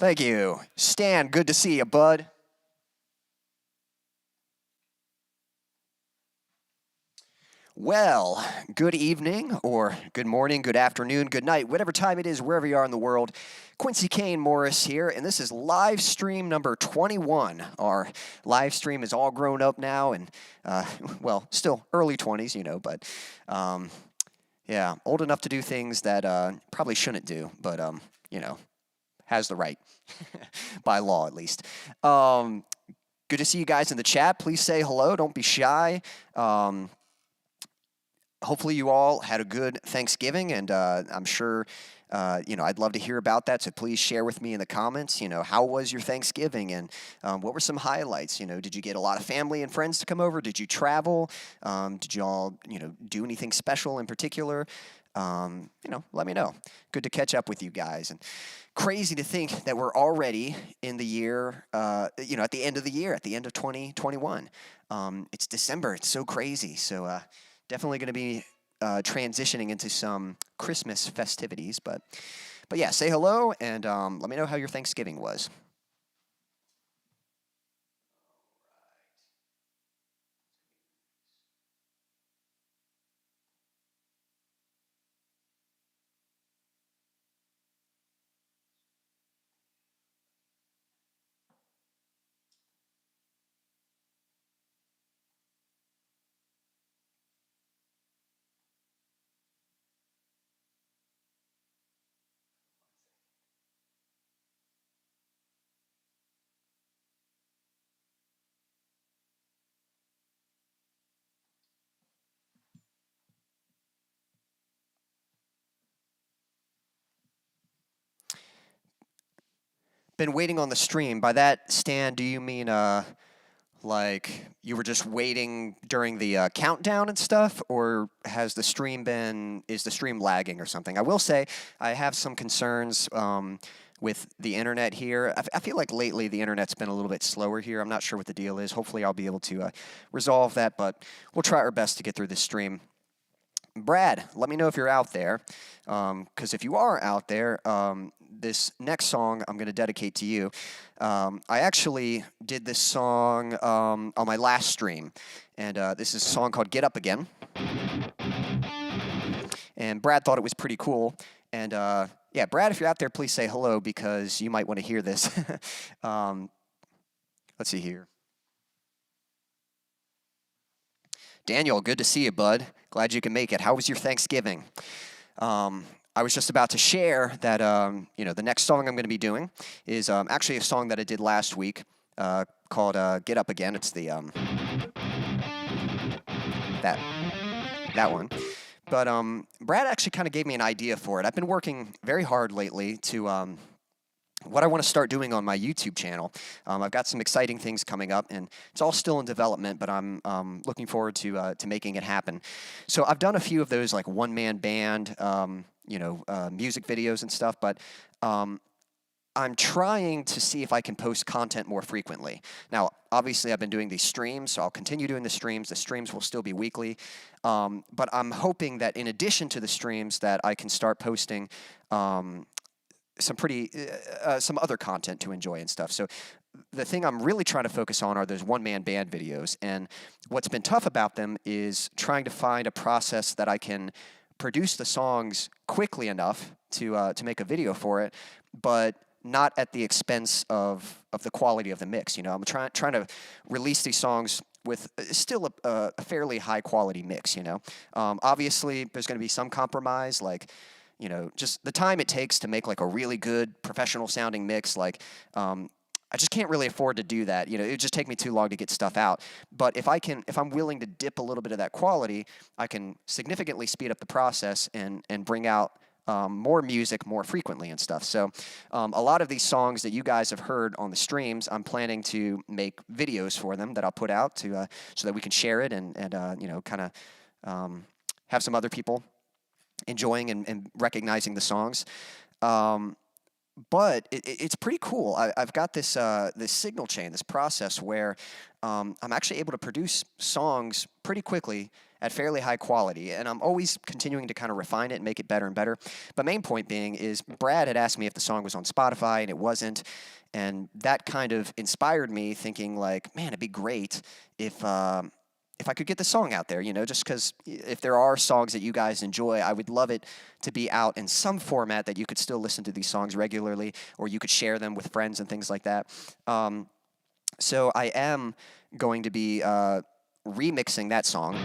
Thank you. Stan, good to see you, bud. Well, good evening, or good morning, good afternoon, good night, whatever time it is, wherever you are in the world. Quincy Kane Morris here, and this is live stream number 21. Our live stream is all grown up now, and, well, still early 20s, but, yeah, old enough to do things that probably shouldn't do, but, has the right, by law at least. Good to see you guys in the chat. Please say hello. Don't be shy. Hopefully you all had a good Thanksgiving, and I'm sure, I'd love to hear about that, so please share with me in the comments, how was your Thanksgiving, and what were some highlights, did you get a lot of family and friends to come over, did you travel, did you all, do anything special in particular, let me know. Good to catch up with you guys, and crazy to think that we're already in the year, at the end of the year, at the end of 2021. It's December, it's so crazy, so, definitely going to be transitioning into some Christmas festivities, but yeah, say hello and let me know how your Thanksgiving was. Been waiting on the stream. By that, Stan, do you mean like you were just waiting during the countdown and stuff, or is the stream lagging or something? I will say I have some concerns with the internet here. I feel like lately the internet's been a little bit slower here. I'm not sure what the deal is. Hopefully I'll be able to resolve that, but we'll try our best to get through this stream. Brad, let me know if you're out there, because if you are out there, this next song I'm going to dedicate to you. I actually did this song on my last stream, and this is a song called Get Up Again. And Brad thought it was pretty cool, and yeah, Brad, if you're out there, please say hello, because you might want to hear this. Let's see here. Daniel, good to see you, bud. Glad you can make it. How was your Thanksgiving? I was just about to share that, the next song I'm going to be doing is actually a song that I did last week called Get Up Again. It's the, that one. But Brad actually kind of gave me an idea for it. I've been working very hard lately to what I want to start doing on my YouTube channel. I've got some exciting things coming up, and it's all still in development, but I'm looking forward to making it happen. So I've done a few of those like one-man band, music videos and stuff, but I'm trying to see if I can post content more frequently. Now, obviously, I've been doing these streams, so I'll continue doing the streams. The streams will still be weekly, but I'm hoping that in addition to the streams that I can start posting some other content to enjoy and stuff. So the thing I'm really trying to focus on are those one-man band videos. And what's been tough about them is trying to find a process that I can produce the songs quickly enough to make a video for it, but not at the expense of the quality of the mix. I'm trying to release these songs with still a fairly high-quality mix, Obviously, there's going to be some compromise, like, just the time it takes to make like a really good professional sounding mix, like, I just can't really afford to do that. It would just take me too long to get stuff out. But if I'm willing to dip a little bit of that quality, I can significantly speed up the process and bring out more music more frequently and stuff. So a lot of these songs that you guys have heard on the streams, I'm planning to make videos for them that I'll put out so that we can share it and kind of have some other people enjoying and recognizing the songs. But it's pretty cool. I've got this signal chain, this process where I'm actually able to produce songs pretty quickly at fairly high quality, and I'm always continuing to kind of refine it and make it better and better. But main point being is Brad had asked me if the song was on Spotify, and it wasn't, and that kind of inspired me thinking like, man, it'd be great if I could get the song out there, just because if there are songs that you guys enjoy, I would love it to be out in some format that you could still listen to these songs regularly, or you could share them with friends and things like that. So I am going to be remixing that song,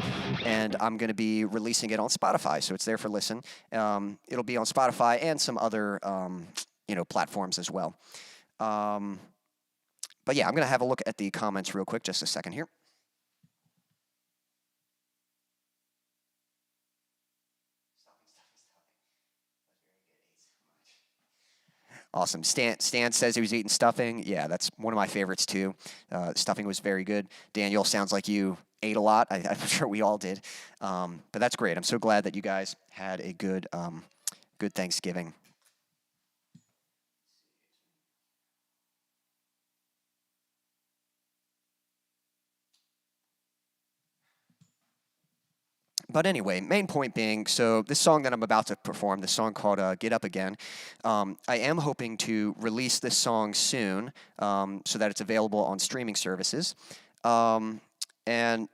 and I'm going to be releasing it on Spotify, so it's there for listen. It'll be on Spotify and some other, platforms as well. But yeah, I'm going to have a look at the comments real quick, just a second here. Awesome. Stan says he was eating stuffing. Yeah, that's one of my favorites too. Stuffing was very good. Daniel, sounds like you ate a lot. I'm sure we all did. But that's great. I'm so glad that you guys had a good Thanksgiving. But anyway, main point being, so this song that I'm about to perform, this song called Get Up Again, I am hoping to release this song soon so that it's available on streaming services. And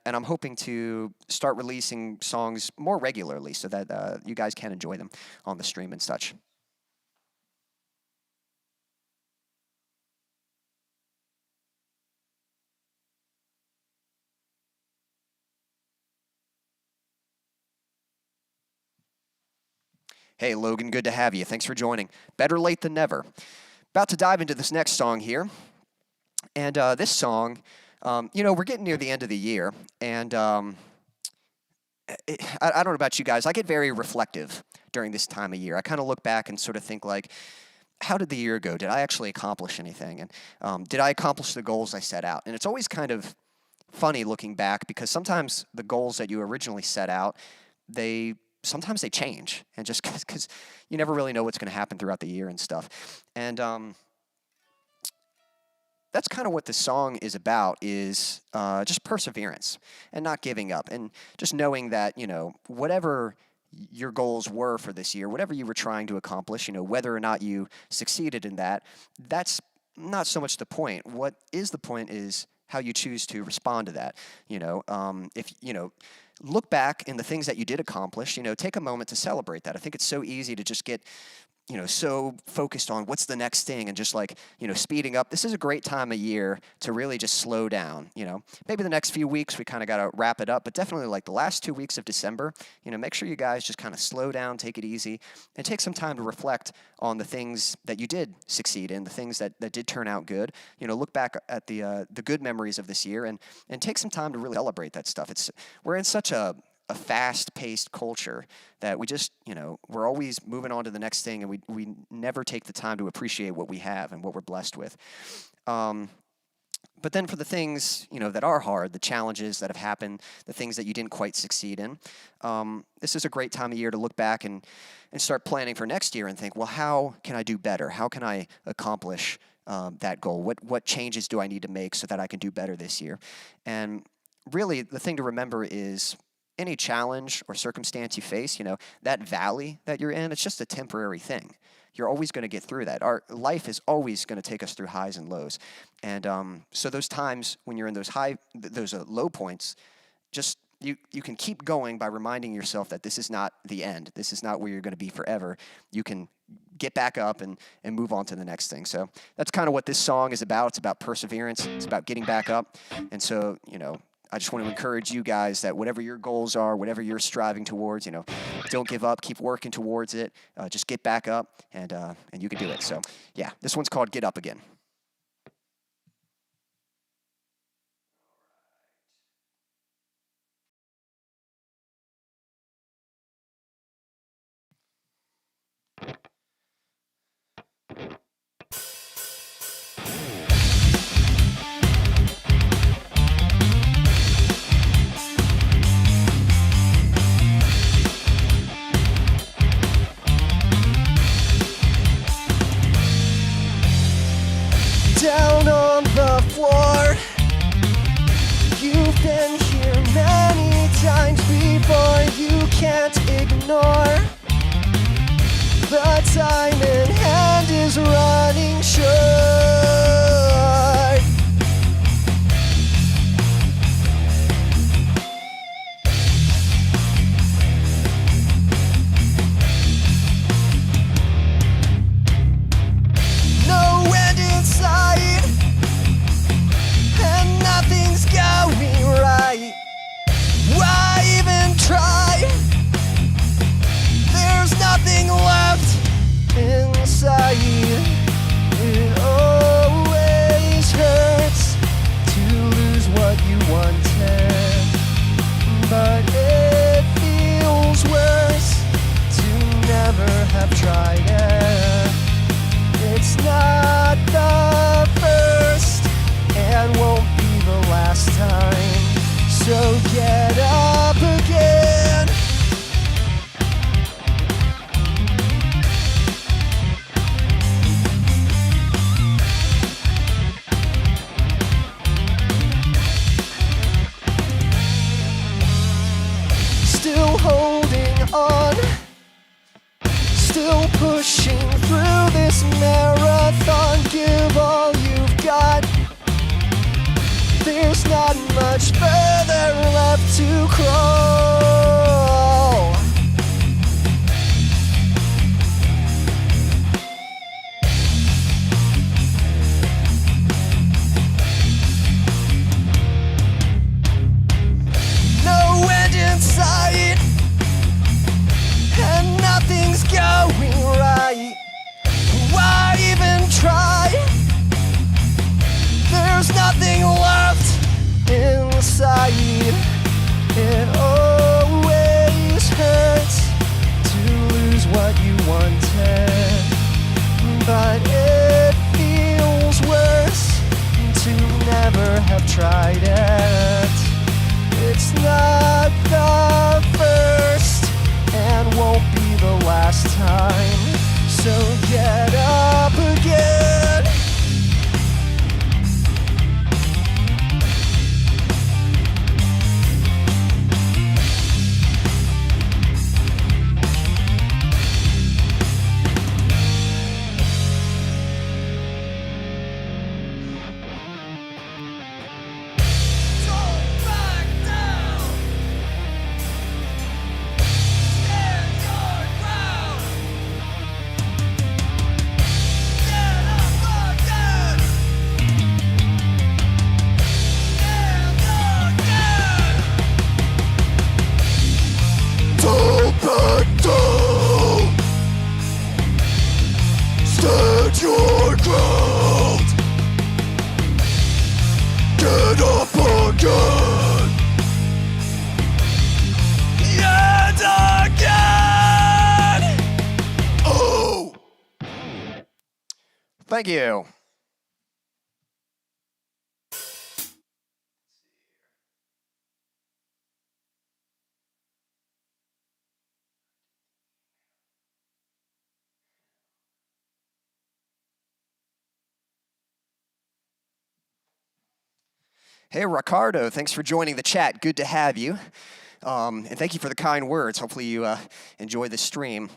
I'm hoping to start releasing songs more regularly so that you guys can enjoy them on the stream and such. Hey, Logan, good to have you. Thanks for joining. Better late than never. About to dive into this next song here. And this song, we're getting near the end of the year. And I don't know about you guys. I get very reflective during this time of year. I kind of look back and sort of think like, how did the year go? Did I actually accomplish anything? And did I accomplish the goals I set out? And it's always kind of funny looking back because sometimes the goals that you originally set out, sometimes they change, and just because you never really know what's going to happen throughout the year and stuff. And that's kind of what this song is about, is just perseverance and not giving up, and just knowing that, whatever your goals were for this year, whatever you were trying to accomplish, whether or not you succeeded in that, that's not so much the point. What is the point is how you choose to respond to that. Look back in the things that you did accomplish, take a moment to celebrate that. I think it's so easy to just get, so focused on what's the next thing and just like, speeding up. This is a great time of year to really just slow down, Maybe the next few weeks we kind of got to wrap it up, but definitely like the last 2 weeks of December, make sure you guys just kind of slow down, take it easy, and take some time to reflect on the things that you did succeed in, the things that did turn out good. Look back at the good memories of this year and take some time to really celebrate that stuff. We're in such a fast-paced culture that we just, we're always moving on to the next thing, and we never take the time to appreciate what we have and what we're blessed with. But then for the things, that are hard, the challenges that have happened, the things that you didn't quite succeed in, this is a great time of year to look back and start planning for next year and think, well, how can I do better? How can I accomplish that goal? What changes do I need to make so that I can do better this year? And really, the thing to remember is any challenge or circumstance you face, that valley that you're in, it's just a temporary thing. You're always going to get through that. Our life is always going to take us through highs and lows. And so those times when you're in those low points, just you can keep going by reminding yourself that this is not the end. This is not where you're going to be forever. You can get back up and move on to the next thing. So that's kind of what this song is about. It's about perseverance. It's about getting back up. And so, I just want to encourage you guys that whatever your goals are, whatever you're striving towards, don't give up. Keep working towards it. Just get back up, and you can do it. So, yeah, this one's called Get Up Again. ignore. The time in hand is running short. No end in sight, and nothing's going right. Why even try? There's nothing left inside. It always hurts to lose what you wanted, but it feels worse to never have tried it. It's not the first and won't be the last time, so get up again. Still holding on, still pushing through this marathon. Give all you've got. There's not much further left to crawl. No end in sight, and nothing's going right. Why even try? There's nothing left inside. It always hurts to lose what you wanted, but it feels worse to never have tried it. It's not the first and won't be the last time, so get up again. Stand your ground. Get up again. And again. Oh. Thank you. Hey, Ricardo, thanks for joining the chat. Good to have you. And thank you for the kind words. Hopefully you enjoy the stream.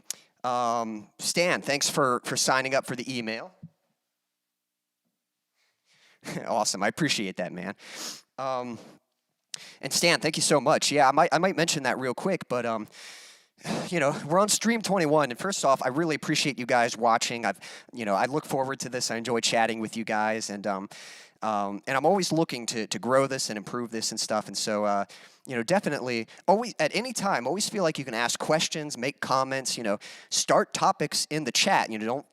Stan, thanks for signing up for the email. Awesome. I appreciate that, man. And Stan, thank you so much. Yeah, I might mention that real quick, but you know, we're on stream 21, and first off, I really appreciate you guys watching. I look forward to this. I enjoy chatting with you guys, and I'm always looking to grow this and improve this and stuff. And so, definitely, always at any time, always feel like you can ask questions, make comments. Start topics in the chat. Don't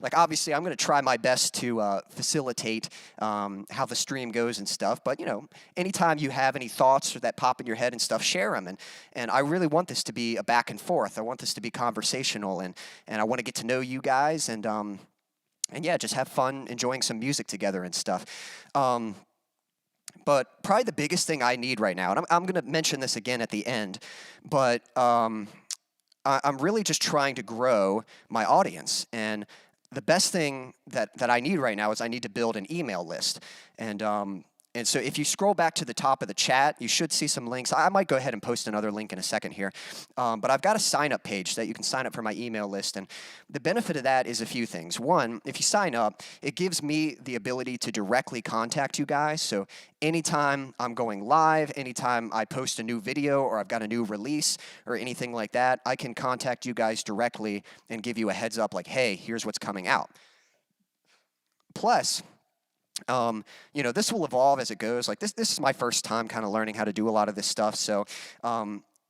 like. Obviously, I'm going to try my best to facilitate how the stream goes and stuff. But anytime you have any thoughts or that pop in your head and stuff, share them. And I really want this to be a back and forth. I want this to be conversational, and I want to get to know you guys and yeah, just have fun enjoying some music together and stuff. But probably the biggest thing I need right now, and I'm going to mention this again at the end, but I'm really just trying to grow my audience. And the best thing that I need right now is I need to build an email list. And And so if you scroll back to the top of the chat, you should see some links. I might go ahead and post another link in a second here. But I've got a sign-up page that you can sign up for my email list. And the benefit of that is a few things. One, if you sign up, it gives me the ability to directly contact you guys. So anytime I'm going live, anytime I post a new video or I've got a new release or anything like that, I can contact you guys directly and give you a heads up like, hey, here's what's coming out. Plus, this will evolve as it goes. Like this is my first time kind of learning how to do a lot of this stuff. So,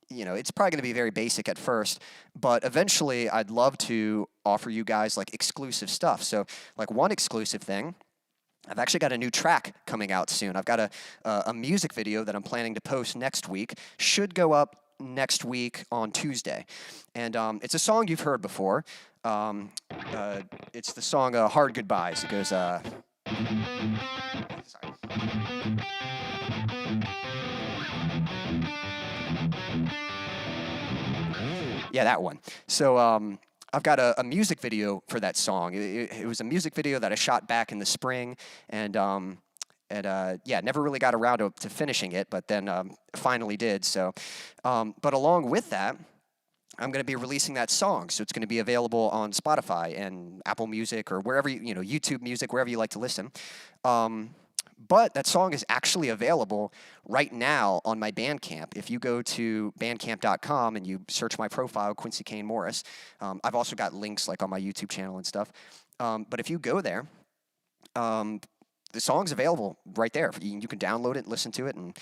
it's probably going to be very basic at first, but eventually I'd love to offer you guys like exclusive stuff. So like one exclusive thing, I've actually got a new track coming out soon. I've got a music video that I'm planning to post next week. Should go up next week on Tuesday. And it's a song you've heard before. It's the song Hard Goodbyes. It goes... Sorry. Yeah, that one. So I've got a music video for that song. It was a music video that I shot back in the spring, and never really got around to finishing it, but then finally did. So, but along with that, I'm going to be releasing that song, so it's going to be available on Spotify and AppleMusic or wherever, YouTube Music, wherever you like to listen. But that song is actually available right now on my Bandcamp. If you go to bandcamp.com and you search my profile, Quincy Kane Morris, I've also got links like on my YouTube channel and stuff. But if you go there, the song's available right there. You can download it, listen to it, and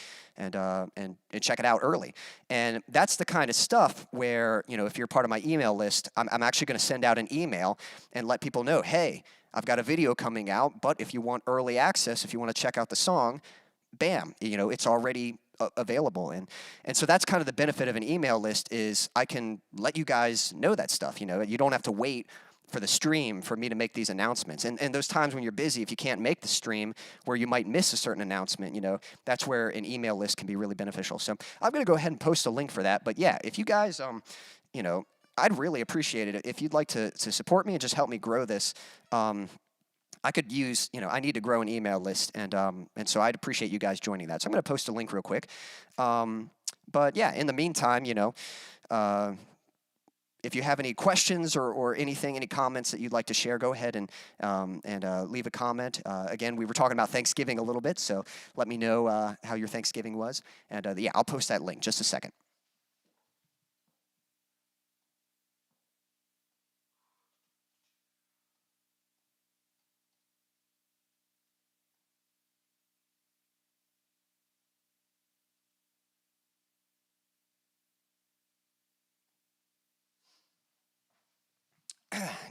check it out early. And that's the kind of stuff where, if you're part of my email list, I'm actually going to send out an email and let people know, hey, I've got a video coming out, but if you want early access, if you want to check out the song, bam, it's already available. And so that's kind of the benefit of an email list is I can let you guys know that stuff. You don't have to wait for the stream for me to make these announcements. And those times when you're busy, if you can't make the stream where you might miss a certain announcement, that's where an email list can be really beneficial. So I'm going to go ahead and post a link for that. But yeah, if you guys, I'd really appreciate it if you'd like to support me and just help me grow this. I could use, I need to grow an email list, and so I'd appreciate you guys joining that. So I'm going to post a link real quick. But yeah, in the meantime, if you have any questions or anything, any comments that you'd like to share, go ahead and leave a comment. Again, we were talking about Thanksgiving a little bit, so let me know how your Thanksgiving was. And yeah, I'll post that link. Just a second.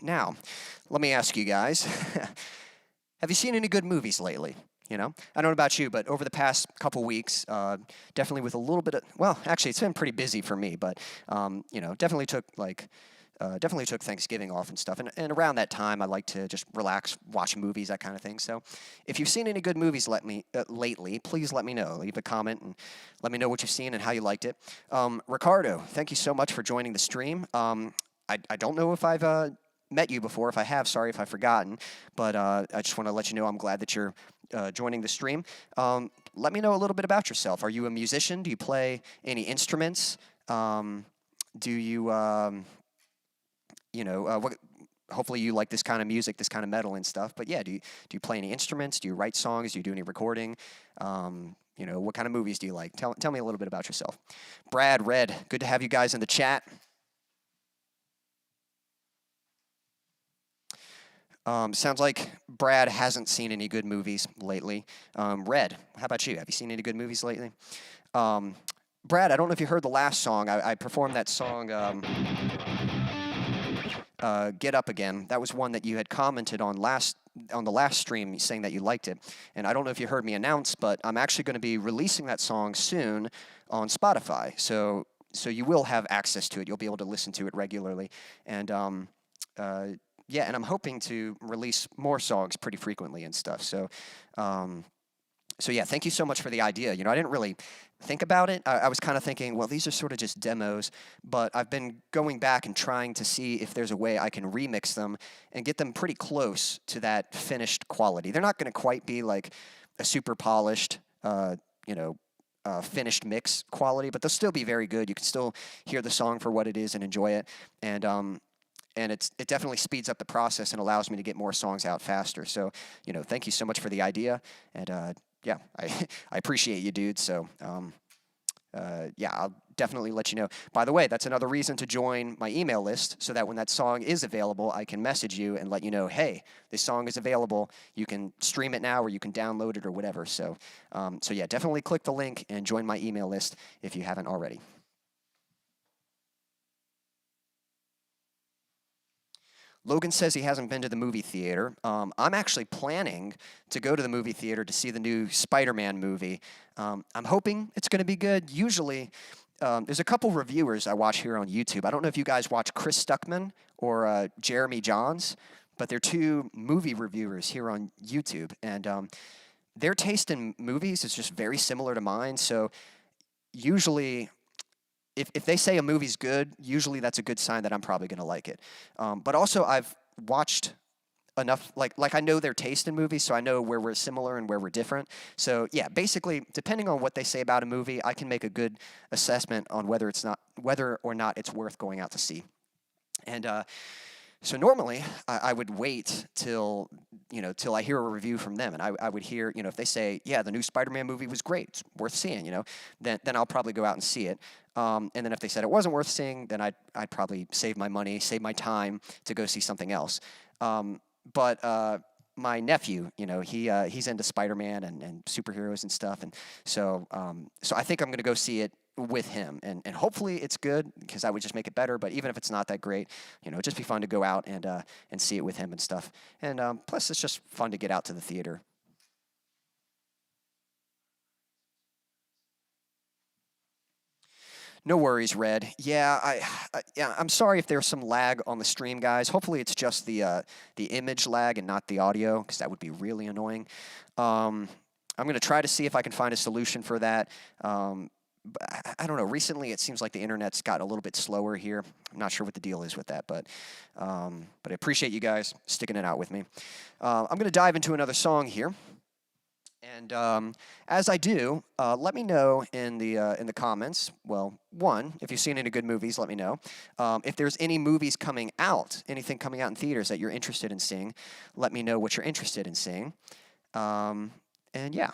Now, let me ask you guys, have you seen any good movies lately? I don't know about you, but over the past couple weeks, definitely with a little bit of, well, actually, it's been pretty busy for me, but, definitely took Thanksgiving off and stuff. And around that time, I like to just relax, watch movies, that kind of thing. So if you've seen any good movies lately, please let me know. Leave a comment and let me know what you've seen and how you liked it. Ricardo, thank you so much for joining the stream. I don't know if I've met you before. If I have, sorry if I've forgotten. But I just want to let you know I'm glad that you're joining the stream. Let me know a little bit about yourself. Are you a musician? Do you play any instruments? Do you, hopefully you like this kind of music, this kind of metal and stuff. But yeah, do you play any instruments? Do you write songs? Do you do any recording? What kind of movies do you like? Tell me a little bit about yourself. Brad, Red, good to have you guys in the chat. Sounds like Brad hasn't seen any good movies lately. Red, how about you? Have you seen any good movies lately? Brad, I don't know if you heard the last song. I performed that song, Get Up Again. That was one that you had commented on the last stream saying that you liked it. And I don't know if you heard me announce, but I'm actually going to be releasing that song soon on Spotify. So you will have access to it. You'll be able to listen to it regularly. And yeah, and I'm hoping to release more songs pretty frequently and stuff. So yeah, thank you so much for the idea. I didn't really think about it. I was kind of thinking, well, these are sort of just demos, but I've been going back and trying to see if there's a way I can remix them and get them pretty close to that finished quality. They're not going to quite be like a super polished you know, finished mix quality, but they'll still be very good. You can still hear the song for what it is and enjoy it. And it definitely speeds up the process and allows me to get more songs out faster. So, thank you so much for the idea. And yeah, I appreciate you, dude. So, yeah, I'll definitely let you know. By the way, that's another reason to join my email list so that when that song is available, I can message you and let you know, hey, this song is available. You can stream it now or you can download it or whatever. So, so yeah, definitely click the link and join my email list if you haven't already. Logan says he hasn't been to the movie theater. I'm actually planning to go to the movie theater to see the new Spider-Man movie. I'm hoping it's going to be good. Usually, there's a couple reviewers I watch here on YouTube. I don't know if you guys watch Chris Stuckman or Jeremy Johns, but they're two movie reviewers here on YouTube. And their taste in movies is just very similar to mine. So usually, if they say a movie's good, usually that's a good sign that I'm probably going to like it. But also, I've watched enough, like I know their taste in movies, so I know where we're similar and where we're different. So yeah, basically, depending on what they say about a movie, I can make a good assessment on whether or not it's worth going out to see. And so normally, I would wait till I hear a review from them, and I would hear, if they say, yeah, the new Spider-Man movie was great, it's worth seeing, then I'll probably go out and see it. And then if they said it wasn't worth seeing, then I'd probably save my money, save my time to go see something else. But my nephew, he's into Spider-Man and superheroes and stuff, and so I think I'm going to go see it with him, and hopefully it's good because that would just make it better. But even if it's not that great, it'd just be fun to go out and see it with him and stuff. And plus, it's just fun to get out to the theater. No worries, Red. Yeah, I'm sorry if there's some lag on the stream, guys. Hopefully, it's just the image lag and not the audio, because that would be really annoying. I'm going to try to see if I can find a solution for that. But I don't know. Recently, it seems like the internet's gotten a little bit slower here. I'm not sure what the deal is with that, but I appreciate you guys sticking it out with me. I'm going to dive into another song here. And as I do, let me know in the comments. Well, one, if you've seen any good movies, let me know. If there's any movies coming out, anything coming out in theaters that you're interested in seeing, let me know what you're interested in seeing. And yeah.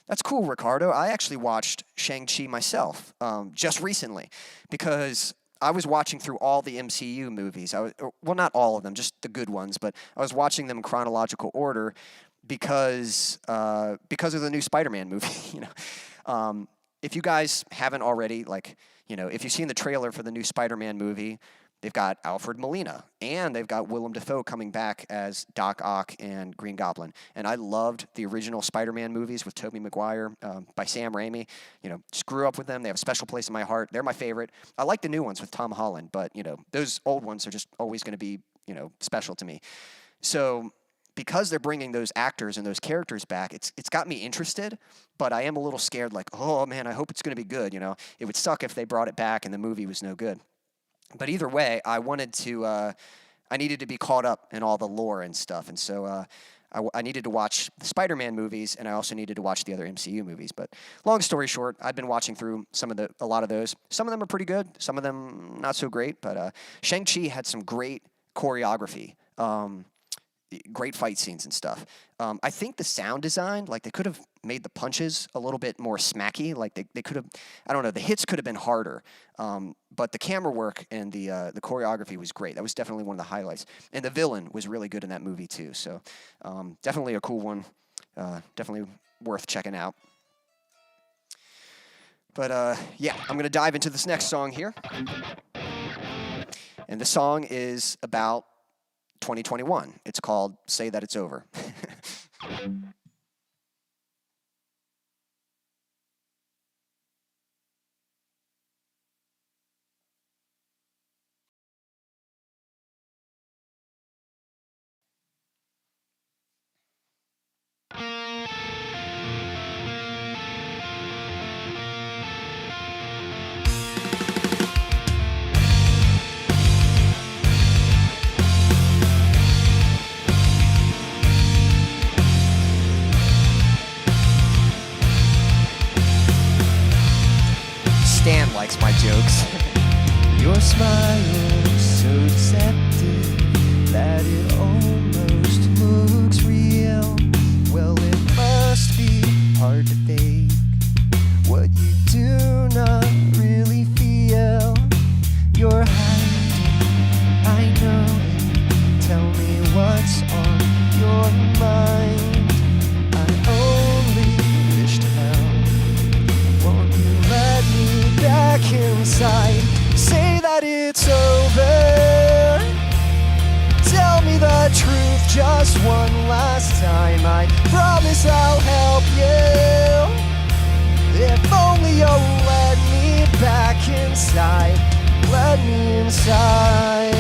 That's cool, Ricardo. I actually watched Shang-Chi myself just recently because I was watching through all the MCU movies. Well, not all of them, just the good ones, but I was watching them in chronological order because of the new Spider-Man movie. If you guys haven't already, if you've seen the trailer for the new Spider-Man movie, they've got Alfred Molina, and they've got Willem Dafoe coming back as Doc Ock and Green Goblin. And I loved the original Spider-Man movies with Tobey Maguire by Sam Raimi. Just grew up with them. They have a special place in my heart. They're my favorite. I like the new ones with Tom Holland, but, those old ones are just always going to be, special to me. So because they're bringing those actors and those characters back, it's got me interested, but I am a little scared, oh, man, I hope it's going to be good. It would suck if they brought it back and the movie was no good. But either way, I needed to be caught up in all the lore and stuff. And so I needed to watch the Spider-Man movies, and I also needed to watch the other MCU movies. But long story short, I've been watching through a lot of those. Some of them are pretty good. Some of them not so great. But Shang-Chi had some great choreography. Great fight scenes and stuff. I think the sound design, they could have made the punches a little bit more smacky. They could have, I don't know, the hits could have been harder. But the camera work and the choreography was great. That was definitely one of the highlights. And the villain was really good in that movie too. So definitely a cool one. Definitely worth checking out. But yeah, I'm going to dive into this next song here. And the song is about 2021. It's called Say That It's Over. likes my jokes. Your smile so deceptive that it almost looks real. Well, it must be hard to fake what you do not really feel. You're hiding, I know it. Tell me what's on your mind. I only wish to help. Won't you let me back inside? Say that it's over. Tell me the truth just one last time. I promise I'll help you. If only you'll let me back inside. Let me inside.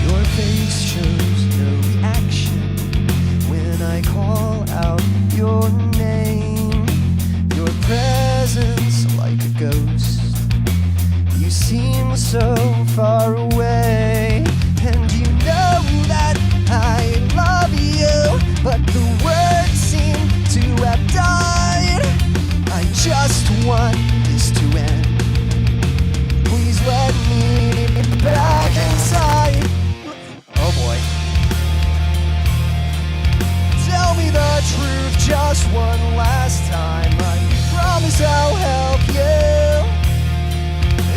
Your face shows no reaction when I call out your name. Your presence like a ghost. You seem so far away, and you know that I love you, but the words seem to have died. I just want this to end. Please let me back inside. Oh boy. Tell me the truth just one last time. I promise I'll help you.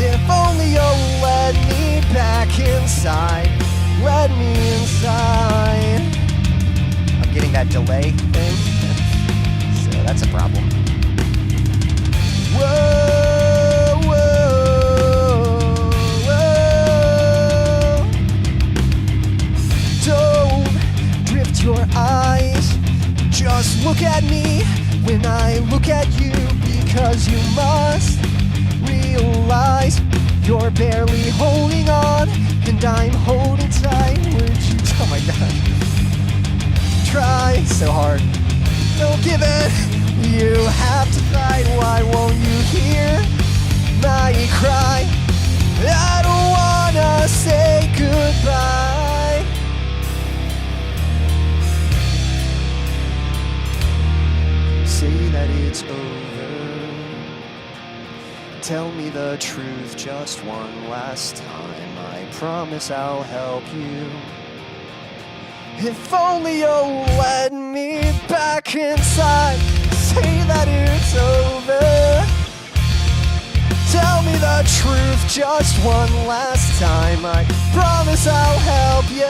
If only you'll let me back inside. Let me inside. I'm getting that delay thing, so that's a problem. Whoa, whoa, whoa. Don't drift your eyes. Just look at me when I look at you, because you must realize you're barely holding on, and I'm holding tight. Would you? Oh my God. Try so hard. Don't give in. You have to fight. Why won't you hear my cry? I don't wanna say goodbye. Say that it's over. Tell me the truth just one last time. I promise I'll help you. If only you'll let me back inside. Say that it's over. Tell me the truth just one last time. I promise I'll help you.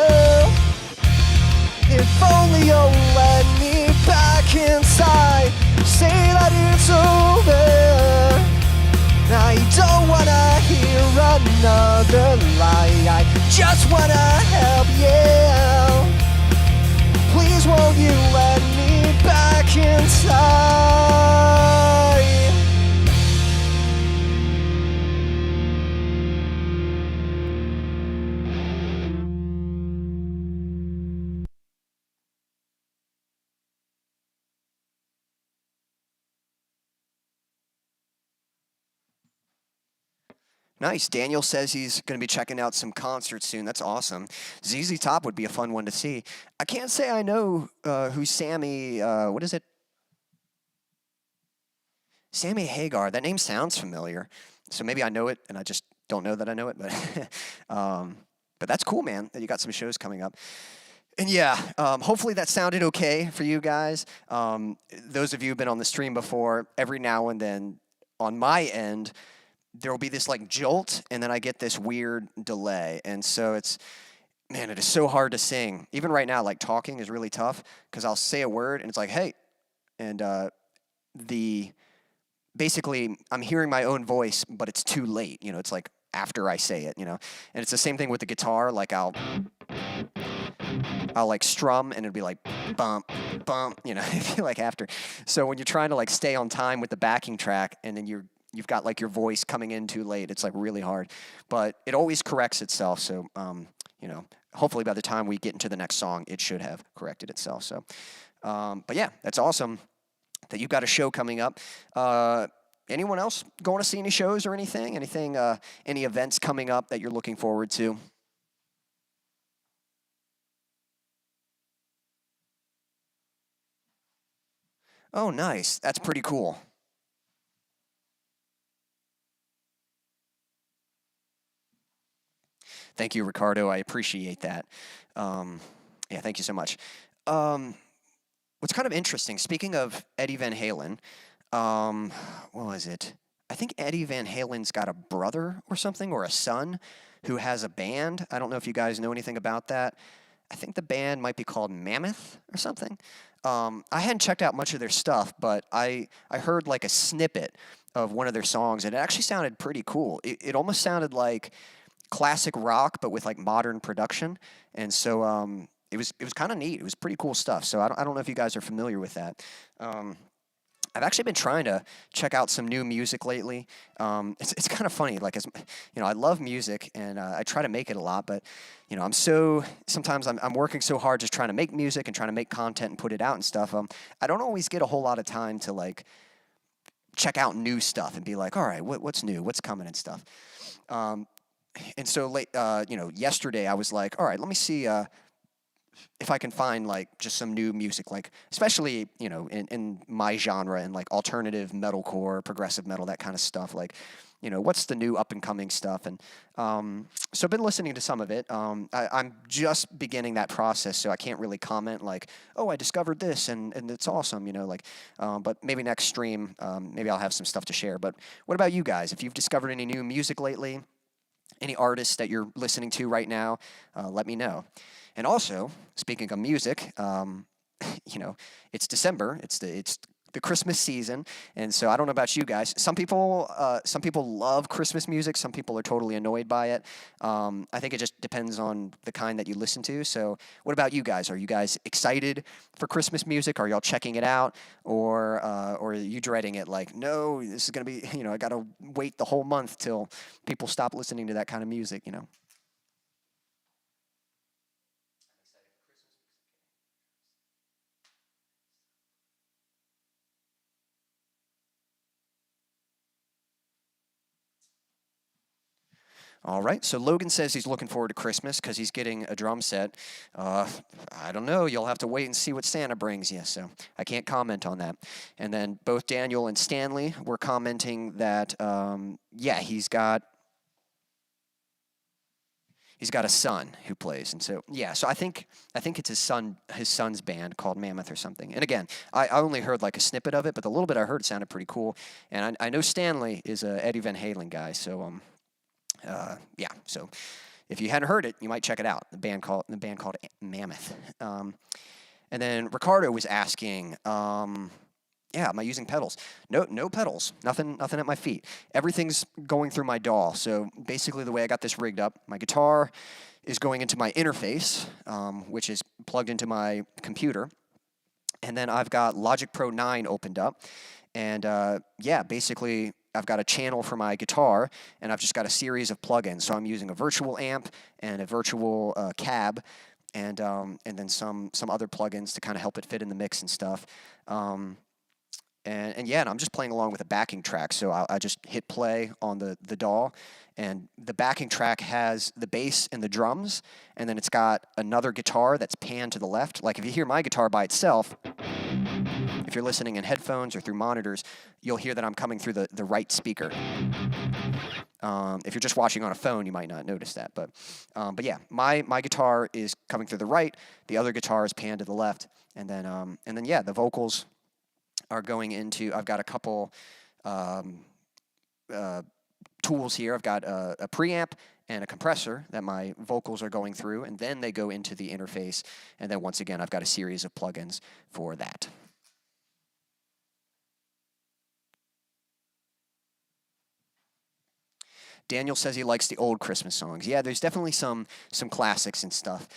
If only you'll let me back inside. Say that it's over. I don't wanna hear another lie. I just wanna help you. Please won't you let me back inside? Nice. Daniel says he's going to be checking out some concerts soon. That's awesome. ZZ Top would be a fun one to see. I can't say I know who Sammy, what is it? Sammy Hagar. That name sounds familiar. So maybe I know it, and I just don't know that I know it. But that's cool, man, that you got some shows coming up. And yeah, hopefully that sounded okay for you guys. Those of you who've been on the stream before, every now and then on my end, there will be this like jolt, and then I get this weird delay. And so it is so hard to sing. Even right now, like talking is really tough because I'll say a word and it's like, hey, and basically I'm hearing my own voice, but it's too late. You know, it's like after I say it, you know. And it's the same thing with the guitar. Like I'll like strum and it'll be like bump, bump, you know, like after. So when you're trying to like stay on time with the backing track and then you've got like your voice coming in too late, it's like really hard. But it always corrects itself. So, you know, hopefully by the time we get into the next song, it should have corrected itself. So, but yeah, that's awesome that you've got a show coming up. anyone else going to see any shows or anything? Any events coming up that you're looking forward to? Oh, nice. That's pretty cool. Thank you, Ricardo. I appreciate that. Yeah, thank you so much. Um, what's kind of interesting, speaking of Eddie Van Halen, um, what was it? I think Eddie Van Halen's got a brother or something, or a son who has a band. I don't know if you guys know anything about that. I think the band might be called Mammoth or something. I hadn't checked out much of their stuff, but I heard like a snippet of one of their songs, and it actually sounded pretty cool. It almost sounded like classic rock, but with like modern production, and so it was kind of neat. It was pretty cool stuff. So I don't know if you guys are familiar with that. Um, I've actually been trying to check out some new music lately. It's kind of funny, like, I love music and I try to make it a lot, but sometimes I'm working so hard just trying to make music and trying to make content and put it out and stuff. I don't always get a whole lot of time to like check out new stuff and be like, all right, what's new, what's coming and stuff. Um, and so yesterday I was like, all right, let me see if I can find like just some new music, like especially in my genre and like alternative metalcore, progressive metal, that kind of stuff. Like, what's the new up and coming stuff? And so I've been listening to some of it. I'm just beginning that process, so I can't really comment like, oh, I discovered this and it's awesome, but maybe next stream, maybe I'll have some stuff to share. But what about you guys? If you've discovered any new music lately, any artists that you're listening to right now, let me know. And also, speaking of music, it's December. It's the Christmas season, and so I don't know about you guys. Some people love Christmas music. Some people are totally annoyed by it. I think it just depends on the kind that you listen to. So, what about you guys? Are you guys excited for Christmas music? Are y'all checking it out, or are you dreading it? Like, no, this is gonna be. I gotta wait the whole month till people stop listening to that kind of music. All right. So Logan says he's looking forward to Christmas because he's getting a drum set. Uh, I don't know. You'll have to wait and see what Santa brings you. So I can't comment on that. And then both Daniel and Stanley were commenting that, yeah, he's got a son who plays, and so yeah. So I think it's his son's band called Mammoth or something. And again, I only heard like a snippet of it, but the little bit I heard sounded pretty cool. And I know Stanley is a Eddie Van Halen guy, so yeah. So if you hadn't heard it, you might check it out. The band called Mammoth. And then Ricardo was asking, yeah, am I using pedals? No, no pedals. Nothing at my feet. Everything's going through my DAW. So basically, the way I got this rigged up, my guitar is going into my interface, which is plugged into my computer, and then I've got Logic Pro 9 opened up, and yeah, basically I've got a channel for my guitar, and I've just got a series of plugins. So I'm using a virtual amp and a virtual cab, and then some other plugins to kind of help it fit in the mix and stuff. Um, and yeah, and I'm just playing along with a backing track. So I just hit play on the DAW, and the backing track has the bass and the drums, and then it's got another guitar that's panned to the left. Like if you hear my guitar by itself, if you're listening in headphones or through monitors, you'll hear that I'm coming through the right speaker. If you're just watching on a phone, you might not notice that. But yeah, my guitar is coming through the right. The other guitar is panned to the left, and then yeah, the vocals are going into. I've got a couple uh, tools here. I've got a preamp and a compressor that my vocals are going through, and then they go into the interface. And then once again, I've got a series of plugins for that. Daniel says he likes the old Christmas songs. Yeah, there's definitely some classics and stuff.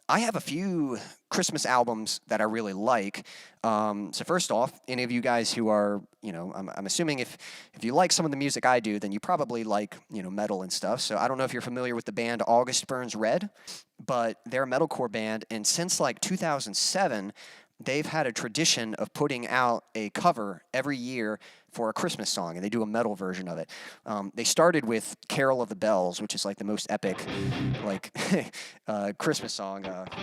I have a few Christmas albums that I really like. So first off, any of you guys who are, I'm assuming if you like some of the music I do, then you probably like, metal and stuff. So I don't know if you're familiar with the band August Burns Red, but they're a metalcore band, and since like 2007, they've had a tradition of putting out a cover every year for a Christmas song, and they do a metal version of it. They started with Carol of the Bells, which is like the most epic, like Christmas song. Let's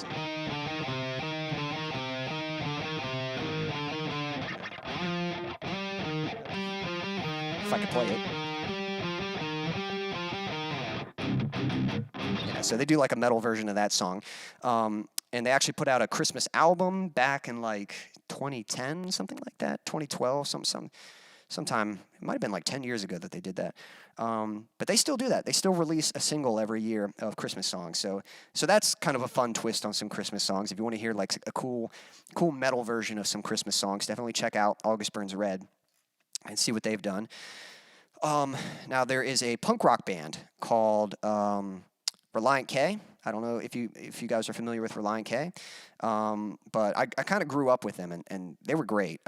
see. If I could play it. Yeah, so they do like a metal version of that song. And they actually put out a Christmas album back in like 2010, something like that, 2012, sometime. It might have been like 10 years ago that they did that. But they still do that. They still release a single every year of Christmas songs. So that's kind of a fun twist on some Christmas songs. If you want to hear like a cool metal version of some Christmas songs, definitely check out August Burns Red and see what they've done. Now there is a punk rock band called Relient K. I don't know if you guys are familiar with Relient K, but I kind of grew up with them, and they were great,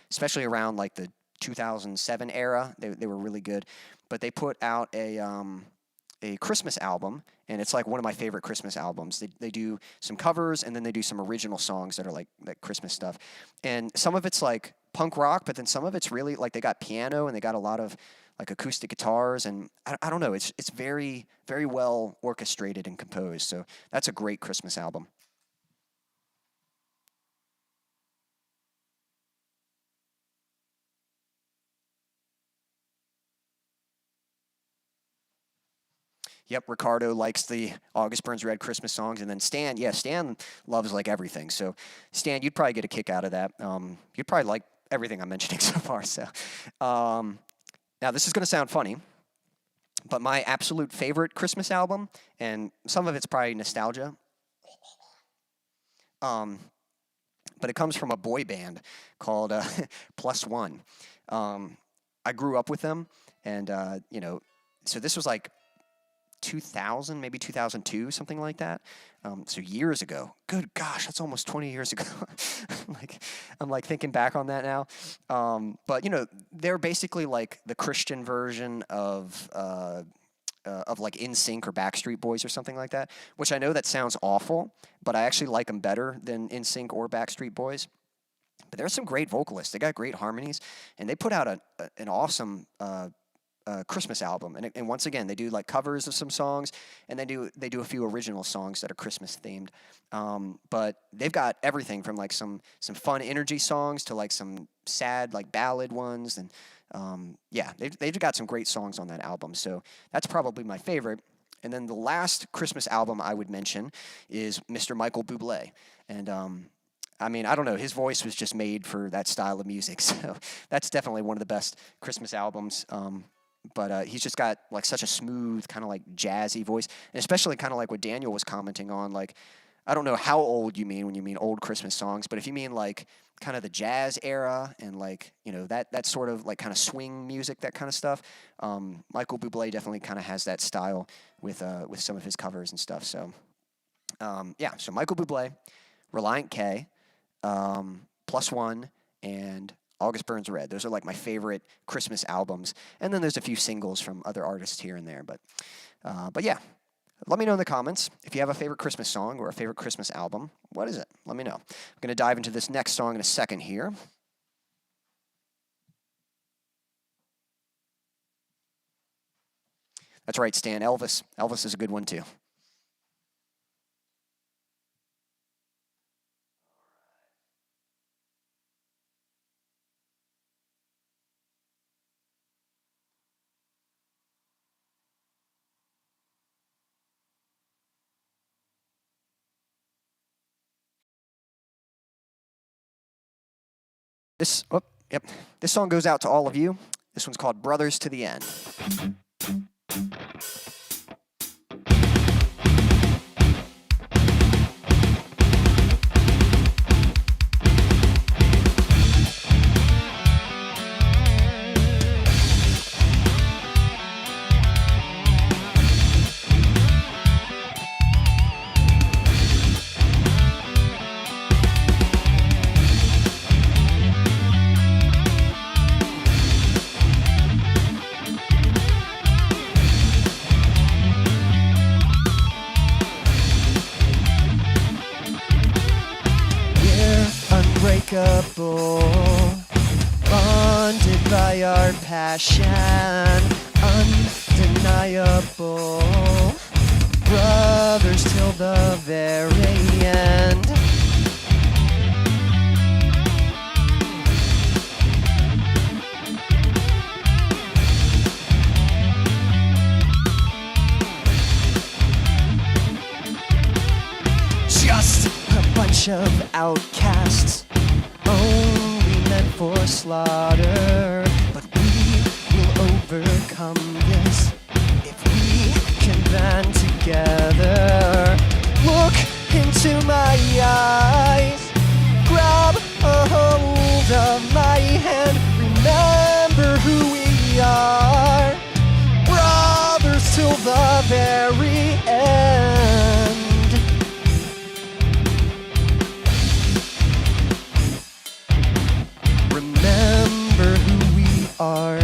especially around like the 2007 era. They were really good, but they put out a Christmas album, and it's like one of my favorite Christmas albums. They do some covers, and then they do some original songs that are like that Christmas stuff, and some of it's like punk rock, but then some of it's really like they got piano and they got a lot of like acoustic guitars, and I don't know, it's very, very well orchestrated and composed. So that's a great Christmas album. Yep, Ricardo likes the August Burns Red Christmas songs, and then Stan loves like everything. So Stan, you'd probably get a kick out of that. You'd probably like everything I'm mentioning so far. So now this is going to sound funny, but my absolute favorite Christmas album, and some of it's probably nostalgia, but it comes from a boy band called Plus One. I grew up with them, and so this was like 2000, maybe 2002, something like that. So years ago. Good gosh, that's almost 20 years ago. I'm like thinking back on that now. But they're basically like the Christian version of like NSYNC or Backstreet Boys or something like that. Which I know that sounds awful, but I actually like them better than NSYNC or Backstreet Boys. But there's some great vocalists. They got great harmonies, and they put out an awesome Christmas album, and once again they do like covers of some songs, and they do a few original songs that are Christmas themed. But they've got everything from like some fun energy songs to like some sad like ballad ones, and they've got some great songs on that album. So that's probably my favorite. And then the last Christmas album I would mention is Mr. Michael Buble, and I mean, I don't know, his voice was just made for that style of music, so that's definitely one of the best Christmas albums. But he's just got like such a smooth, kind of like jazzy voice, and especially kind of like what Daniel was commenting on. Like, I don't know how old you mean when you mean old Christmas songs, but if you mean like kind of the jazz era and like that sort of like kind of swing music, that kind of stuff, Michael Buble definitely kind of has that style with some of his covers and stuff. So so Michael Buble, Relient K, Plus One, and August Burns Red. Those are like my favorite Christmas albums. And then there's a few singles from other artists here and there. But yeah, let me know in the comments if you have a favorite Christmas song or a favorite Christmas album. What is it? Let me know. I'm going to dive into this next song in a second here. That's right, Stan. Elvis. Elvis is a good one too. This song goes out to all of you. This one's called Brothers to the End. by our passion, undeniable, brothers till the very end. Just a bunch of outcasts, only meant for slaughter. But we will overcome this if we can band together. Look into my eyes, grab a hold of my hand. Remember who we are, brothers till the very end. Remember who we are.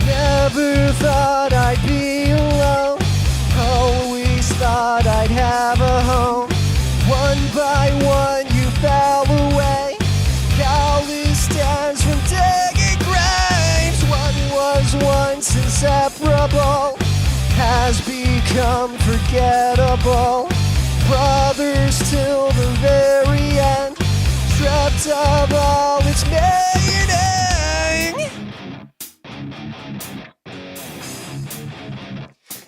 Never thought I'd be alone, always thought I'd have a home. One by one you fell away, countless times from digging graves. What was once inseparable has become forgettable. Brothers till the very end, stripped of all its meaning.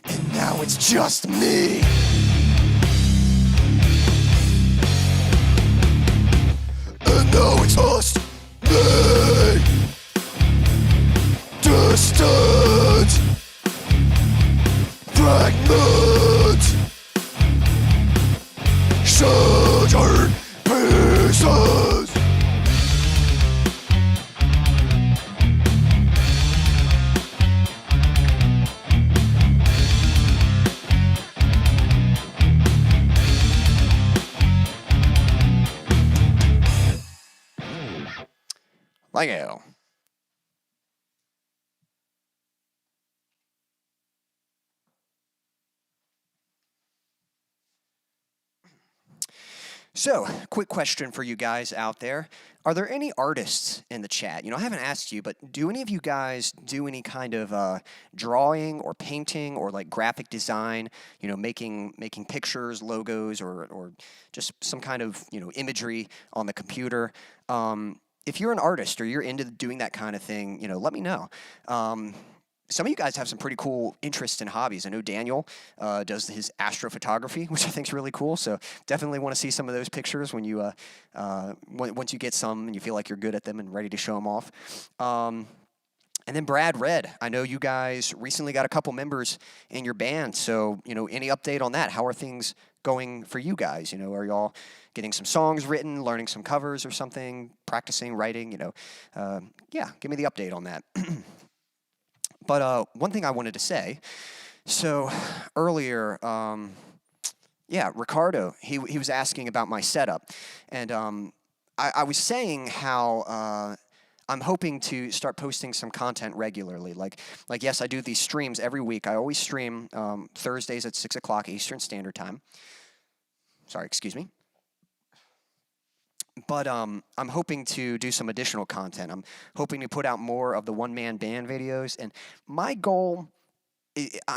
And now it's just me. And now it's us, me. Distant fragments, shattered pieces. Thank you. So, quick question for you guys out there. Are there any artists in the chat? I haven't asked you, but do any of you guys do any kind of drawing or painting or like graphic design, making pictures, logos, or just some kind of, imagery on the computer? If you're an artist or you're into doing that kind of thing, let me know. Some of you guys have some pretty cool interests and hobbies. I know Daniel does his astrophotography, which I think is really cool. So definitely want to see some of those pictures when you once you get some and you feel like you're good at them and ready to show them off. And then Brad Red, I know you guys recently got a couple members in your band. So any update on that? How are things going for you guys? Are y'all getting some songs written, learning some covers or something, practicing writing? Yeah, give me the update on that. But one thing I wanted to say, so earlier, Ricardo, he was asking about my setup, and I was saying how I'm hoping to start posting some content regularly. Like yes, I do these streams every week. I always stream Thursdays at 6 o'clock Eastern Standard Time. Sorry, excuse me. But I'm hoping to do some additional content. I'm hoping to put out more of the one-man band videos. And my goal,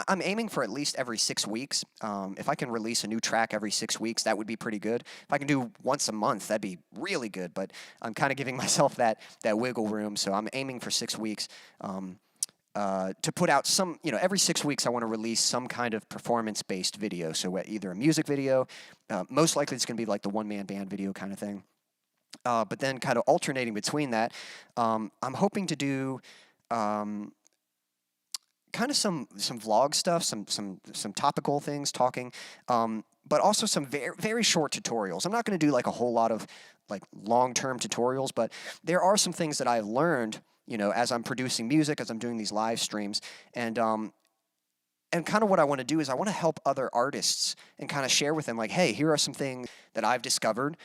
I'm aiming for at least every 6 weeks. If I can release a new track every 6 weeks, that would be pretty good. If I can do once a month, that'd be really good. But I'm kind of giving myself that wiggle room. So I'm aiming for 6 weeks. To put out some, every 6 weeks I want to release some kind of performance-based video. So either a music video, most likely it's going to be like the one-man band video kind of thing. But then kind of alternating between that, I'm hoping to do um, kind of some vlog stuff, some topical things, talking, but also some very very short tutorials. I'm not going to do like a whole lot of like long-term tutorials, but there are some things that I've learned, as I'm producing music, as I'm doing these live streams, and kind of what I want to do is I want to help other artists and kind of share with them, like, hey, here are some things that I've discovered.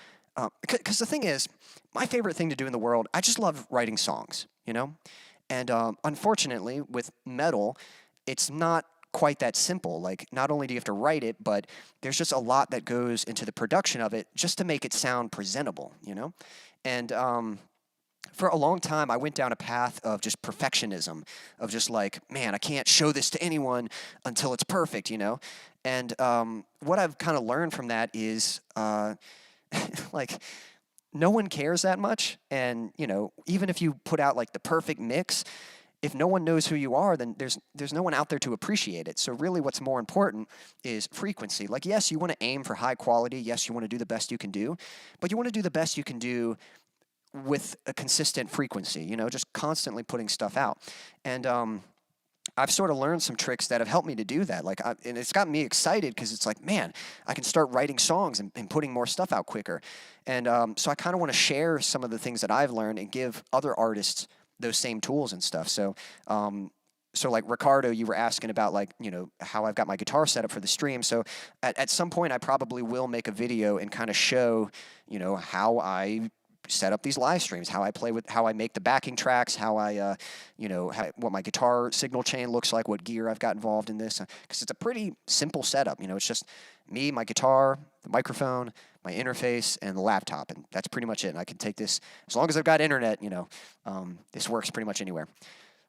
Because the thing is, my favorite thing to do in the world, I just love writing songs. And unfortunately, with metal, it's not quite that simple. Like, not only do you have to write it, but there's just a lot that goes into the production of it just to make it sound presentable. And for a long time, I went down a path of just perfectionism, of just like, man, I can't show this to anyone until it's perfect. And what I've kind of learned from that is, like, no one cares that much. And, even if you put out like the perfect mix, if no one knows who you are, then there's no one out there to appreciate it. So really what's more important is frequency. Like, yes, you want to aim for high quality. Yes, you want to do the best you can do, but you want to do the best you can do with a consistent frequency, just constantly putting stuff out. And I've sort of learned some tricks that have helped me to do that. And it's got me excited because it's like, man, I can start writing songs and putting more stuff out quicker. And so I kind of want to share some of the things that I've learned and give other artists those same tools and stuff. So like Ricardo, you were asking about like, how I've got my guitar set up for the stream. So at some point I probably will make a video and kind of show, how I set up these live streams, how I make the backing tracks, how I, what my guitar signal chain looks like, what gear I've got involved in this. Because it's a pretty simple setup. It's just me, my guitar, the microphone, my interface, and the laptop. And that's pretty much it. And I can take this, as long as I've got internet, this works pretty much anywhere.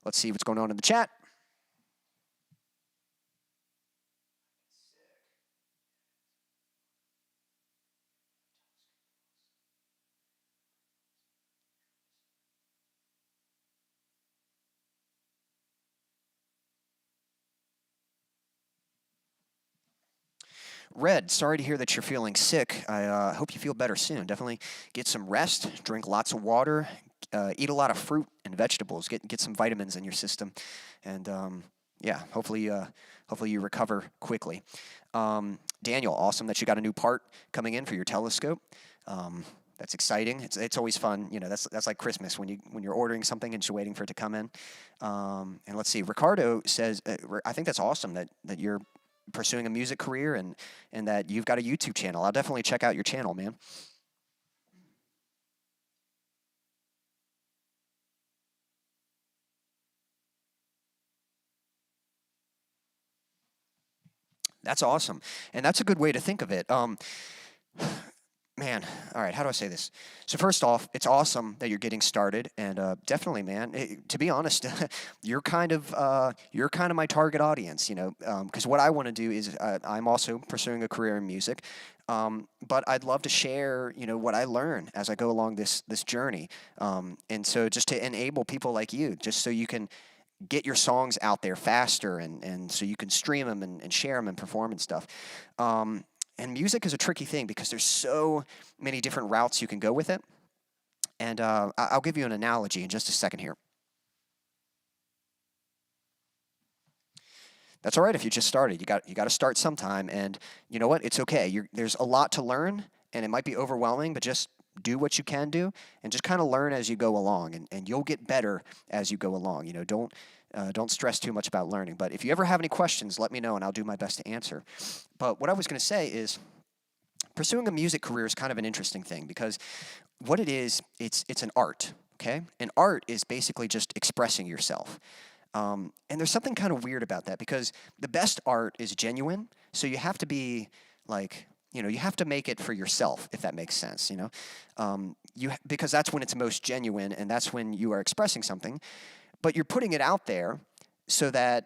Let's see what's going on in the chat. Red, sorry to hear that you're feeling sick. I hope you feel better soon. Definitely get some rest, drink lots of water, eat a lot of fruit and vegetables. Get some vitamins in your system, and yeah, hopefully you recover quickly. Daniel, awesome that you got a new part coming in for your telescope. That's exciting. It's always fun. That's like Christmas when you're ordering something and you're waiting for it to come in. And let's see. Ricardo says, I think that's awesome that you're pursuing a music career and that you've got a YouTube channel. I'll definitely check out your channel, man. That's awesome. And that's a good way to think of it. Man, all right, how do I say this? So first off, it's awesome that you're getting started, and definitely, man. To be honest, you're kind of my target audience, because what I want to do is I'm also pursuing a career in music, but I'd love to share, what I learn as I go along this journey, and so just to enable people like you, just so you can get your songs out there faster, and so you can stream them and share them and perform and stuff. And music is a tricky thing because there's so many different routes you can go with it. And I'll give you an analogy in just a second here. That's all right if you just started. You got to start sometime, and you know what? It's okay. There's a lot to learn, and it might be overwhelming, but just do what you can do, and just kind of learn as you go along, and you'll get better as you go along. Don't stress too much about learning. But if you ever have any questions, let me know, and I'll do my best to answer. But what I was going to say is, pursuing a music career is kind of an interesting thing because what it is, it's an art. Okay, an art is basically just expressing yourself. And there's something kind of weird about that because the best art is genuine. So you have to be like, you have to make it for yourself, if that makes sense, because that's when it's most genuine and that's when you are expressing something, but you're putting it out there so that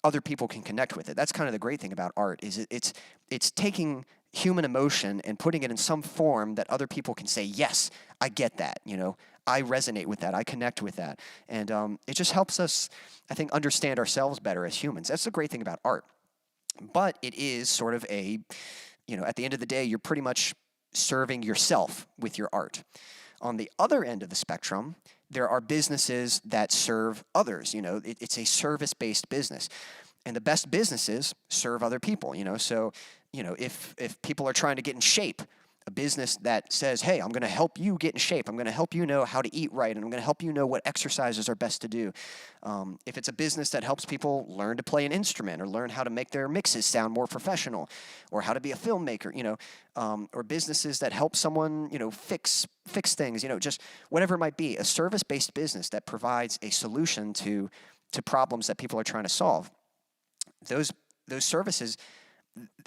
other people can connect with it. That's kind of the great thing about art is it's taking human emotion and putting it in some form that other people can say, yes, I get that, I resonate with that, I connect with that. And it just helps us, I think, understand ourselves better as humans. That's the great thing about art. But it is sort of at the end of the day, you're pretty much serving yourself with your art. On the other end of the spectrum, there are businesses that serve others. It's a service-based business. And the best businesses serve other people, So, if people are trying to get in shape, a business that says, hey, I'm going to help you get in shape. I'm going to help you know how to eat right, and I'm going to help you know what exercises are best to do. If it's a business that helps people learn to play an instrument or learn how to make their mixes sound more professional, or how to be a filmmaker, or businesses that help someone, fix things, just whatever it might be, a service-based business that provides a solution to problems that people are trying to solve. Those services,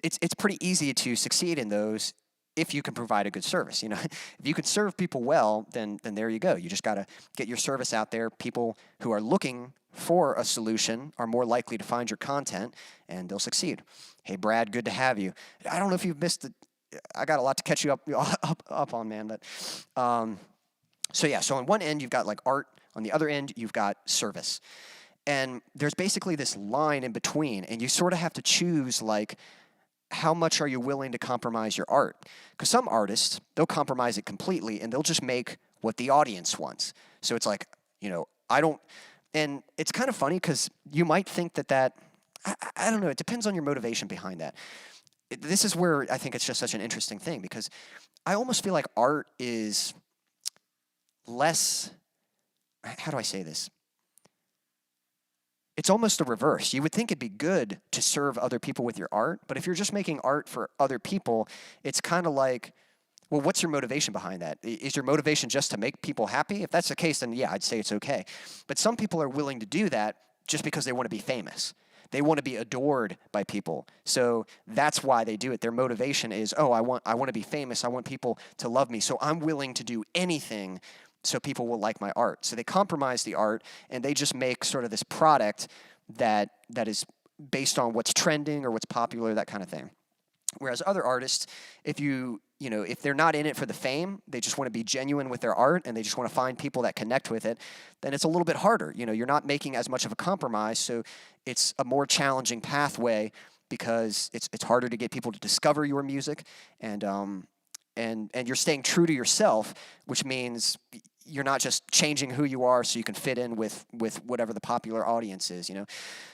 it's pretty easy to succeed in those if you can provide a good service. If you can serve people well, then there you go. You just got to get your service out there. People who are looking for a solution are more likely to find your content, and they'll succeed. Hey, Brad, good to have you. I don't know if you've missed it. I got a lot to catch you up on, man. But so on one end you've got like art. On the other end you've got service. And there's basically this line in between, and you sort of have to choose, like, how much are you willing to compromise your art? Because some artists, they'll compromise it completely, and they'll just make what the audience wants. So it's like, and it's kind of funny because you might think that I don't know, it depends on your motivation behind that. This is where I think it's just such an interesting thing, because I almost feel like art is less, how do I say this? It's almost the reverse. You would think it'd be good to serve other people with your art, but if you're just making art for other people, it's kind of like, well, what's your motivation behind that? Is your motivation just to make people happy? If that's the case, then yeah, I'd say it's okay. But some people are willing to do that just because they want to be famous. They want to be adored by people. So that's why they do it. Their motivation is, oh, I want to be famous. I want people to love me. So I'm willing to do anything so people will like my art. So they compromise the art, and they just make sort of this product that is based on what's trending or what's popular, that kind of thing. Whereas other artists, if they're not in it for the fame, they just want to be genuine with their art, and they just want to find people that connect with it, then it's a little bit harder. You're not making as much of a compromise, so it's a more challenging pathway, because it's harder to get people to discover your music, and you're staying true to yourself, which means you're not just changing who you are so you can fit in with whatever the popular audience is,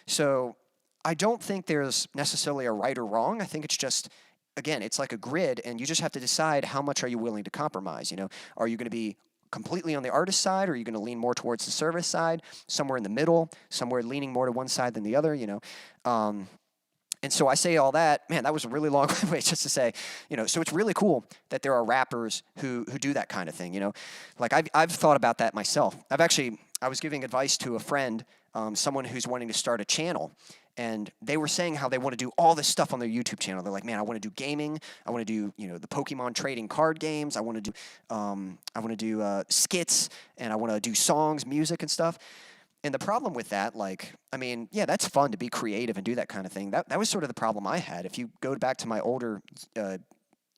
So I don't think there's necessarily a right or wrong. I think it's just, again, it's like a grid, and you just have to decide how much are you willing to compromise. Are you going to be completely on the artist side, or are you going to lean more towards the service side, somewhere in the middle, somewhere leaning more to one side than the other, And so I say all that, man, that was a really long way just to say, so it's really cool that there are rappers who do that kind of thing, Like I've thought about that myself. I was giving advice to a friend, someone who's wanting to start a channel, and they were saying how they want to do all this stuff on their YouTube channel. They're like, man, I want to do gaming. I want to do, the Pokemon trading card games. I want to do skits, and I want to do songs, music and stuff. And the problem with that, yeah, that's fun to be creative and do that kind of thing. That was sort of the problem I had. If you go back to my older, and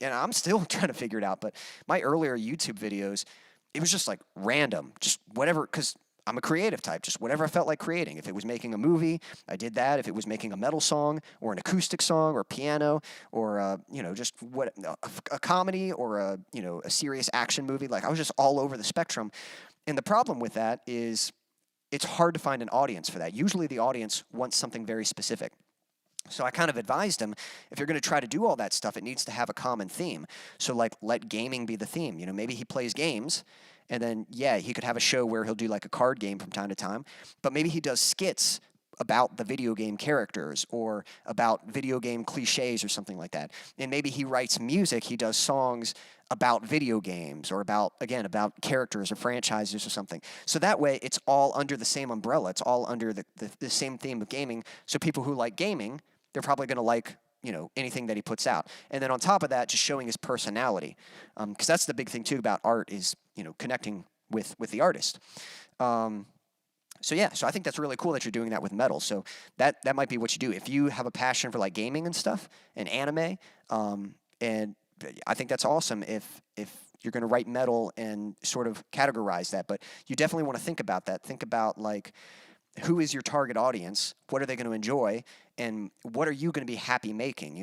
I'm still trying to figure it out, but my earlier YouTube videos, it was just like random, just whatever, because I'm a creative type, just whatever I felt like creating. If it was making a movie, I did that. If it was making a metal song or an acoustic song or piano or, just a comedy or a serious action movie, I was just all over the spectrum. And the problem with that is, it's hard to find an audience for that. Usually the audience wants something very specific. So I kind of advised him, if you're going to try to do all that stuff, it needs to have a common theme. So let gaming be the theme. Maybe he plays games, and then, yeah, he could have a show where he'll do like a card game from time to time, but maybe he does skits about the video game characters or about video game cliches or something like that. And maybe he writes music, he does songs about video games or about characters or franchises or something. So that way it's all under the same umbrella. It's all under the same theme of gaming. So people who like gaming, they're probably going to like anything that he puts out. And then on top of that, just showing his personality. Because that's the big thing too about art is, connecting with the artist. So I think that's really cool that you're doing that with metal. So that might be what you do. If you have a passion for like gaming and stuff and anime, and I think that's awesome if you're going to write metal and sort of categorize that. But you definitely want to think about that. Think about like, who is your target audience? What are they going to enjoy? And what are you going to be happy making?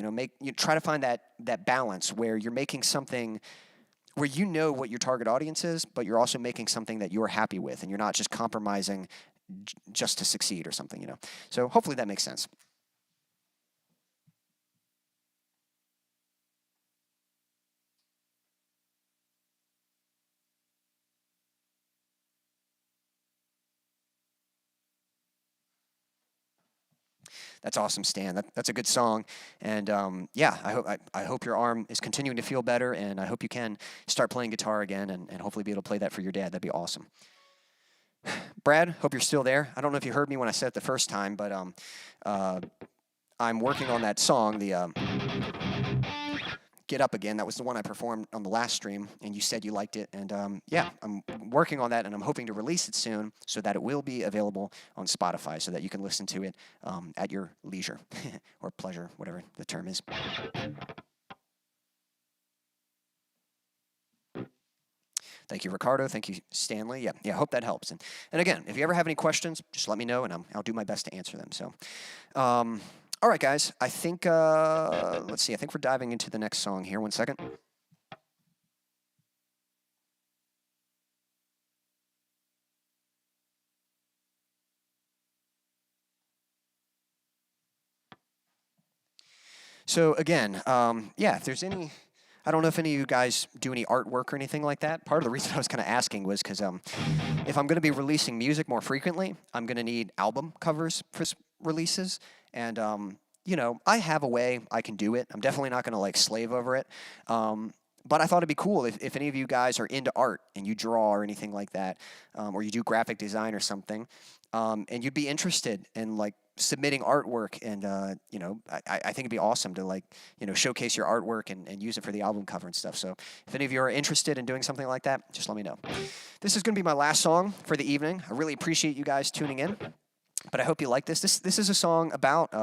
Try to find that balance where you're making something where you know what your target audience is, but you're also making something that you're happy with, and you're not just compromising just to succeed or something, you know. So hopefully that makes sense. That's awesome, Stan. That's a good song, and yeah, I hope your arm is continuing to feel better, and I hope you can start playing guitar again, and hopefully be able to play that for your dad. That'd be awesome. Brad, hope you're still there. I don't know if you heard me when I said it the first time, but I'm working on that song, the Get Up Again. That was the one I performed on the last stream, and you said you liked it. And yeah, I'm working on that, and I'm hoping to release it soon so that it will be available on Spotify so that you can listen to it at your leisure or pleasure, whatever the term is. Thank you, Ricardo. Thank you, Stanley. Yeah, I hope that helps. And again, if you ever have any questions, just let me know, and I'll do my best to answer them. So, all right, guys. I think, let's see. I think we're diving into the next song here. One second. So, again, yeah, if there's any... I don't know if any of you guys do any artwork or anything like that. Part of the reason I was kind of asking was because if I'm going to be releasing music more frequently, I'm going to need album covers for releases. And, you know, I have a way I can do it. I'm definitely not going to, like, slave over it. But I thought it'd be cool if any of you guys are into art and you draw or anything like that, or you do graphic design or something, and you'd be interested in, like, submitting artwork, and you know, I think it'd be awesome to, like, you know, showcase your artwork and use it for the album cover and stuff. So if any of you are interested in doing something like that, just let me know. This is going to be my last song for the evening. I really appreciate you guys tuning in, but I hope you like this. This is a song about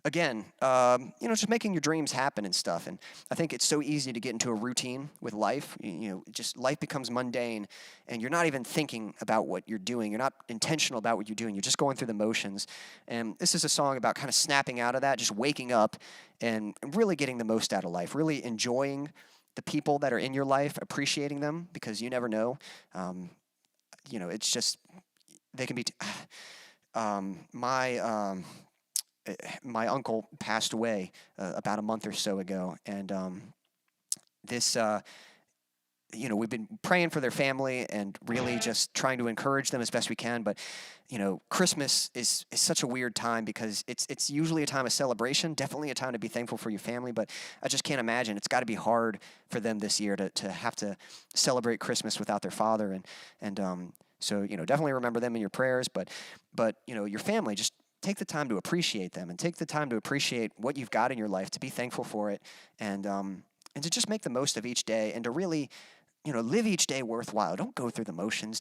again, you know, just making your dreams happen and stuff. And I think it's so easy to get into a routine with life. You know, just life becomes mundane, and you're not even thinking about what you're doing. You're not intentional about what you're doing. You're just going through the motions. And this is a song about kind of snapping out of that, just waking up and really getting the most out of life, really enjoying the people that are in your life, appreciating them, because you never know. You know, it's just, they can be... my uncle passed away about a month or so ago, and this, you know, we've been praying for their family and really just trying to encourage them as best we can. But, you know, Christmas is such a weird time because it's usually a time of celebration, definitely a time to be thankful for your family, but I just can't imagine. It's got to be hard for them this year to have to celebrate Christmas without their father, and so, you know, definitely remember them in your prayers, but you know, your family, just take the time to appreciate them, and take the time to appreciate what you've got in your life, to be thankful for it, and to just make the most of each day, and to really, you know, live each day worthwhile. Don't go through the motions.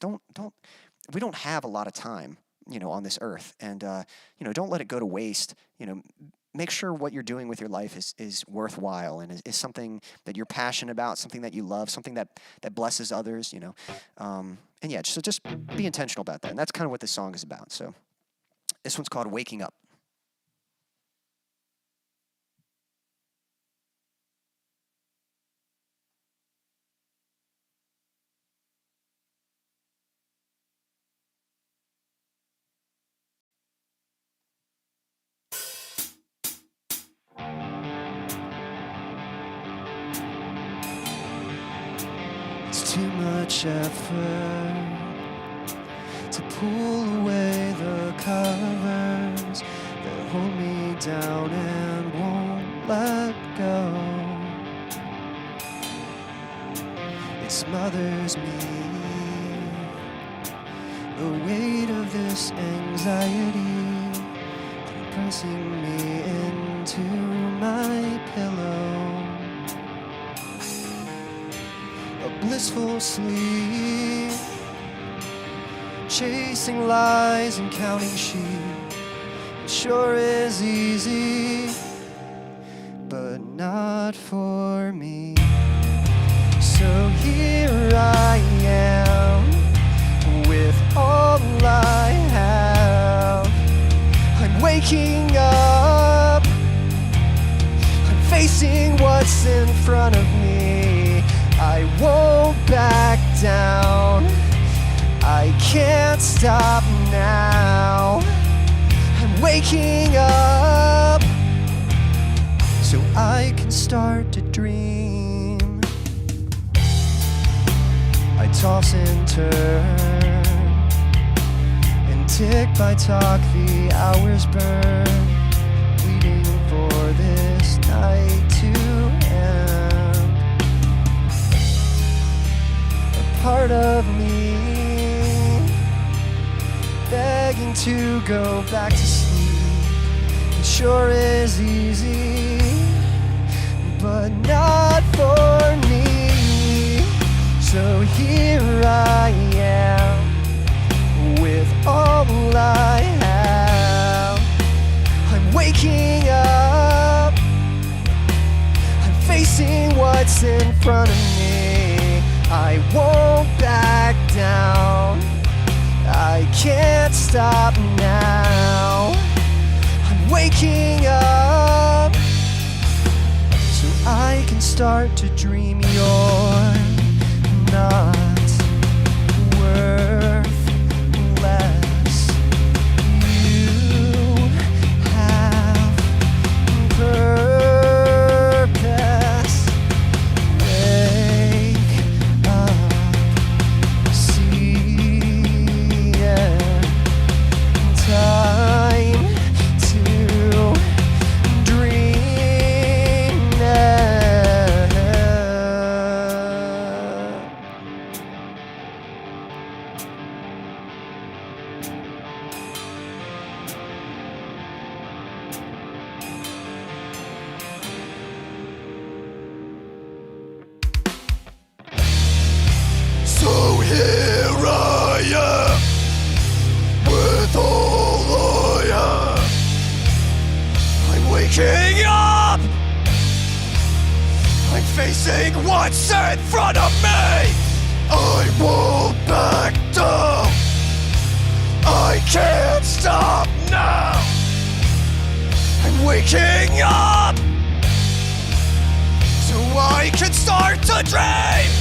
We don't have a lot of time, you know, on this earth, and you know, don't let it go to waste. You know, make sure what you're doing with your life is worthwhile, and is something that you're passionate about, something that you love, something that blesses others, you know. And yeah, so just be intentional about that, and that's kind of what this song is about. So. This one's called Waking Up. It's too much effort to pull away the covers that hold me down and won't let go. It smothers me, the weight of this anxiety compressing me into my pillow. A blissful sleep, chasing lies and counting sheep. It sure is easy, but not for me. So here I am, with all I have. I'm waking up, I'm facing what's in front of me. I down. I can't stop now. I'm waking up so I can start to dream. I toss and turn, and tick by talk the hours burn, waiting for this night to end. A part of me begging to go back to sleep. It sure is easy, but not for me. So here I am with all I have. I'm waking up, I'm facing what's in front of me. I won't back down, I can't stop now. I'm waking up so I can start to dream. You're not worth less. You have purpose. Wake up, see it. Time to dream now. So here I am with all I have. I'm waking up, I'm facing what's in front of me. I won't back down, I can't stop now. I'm waking up so I can start to dream.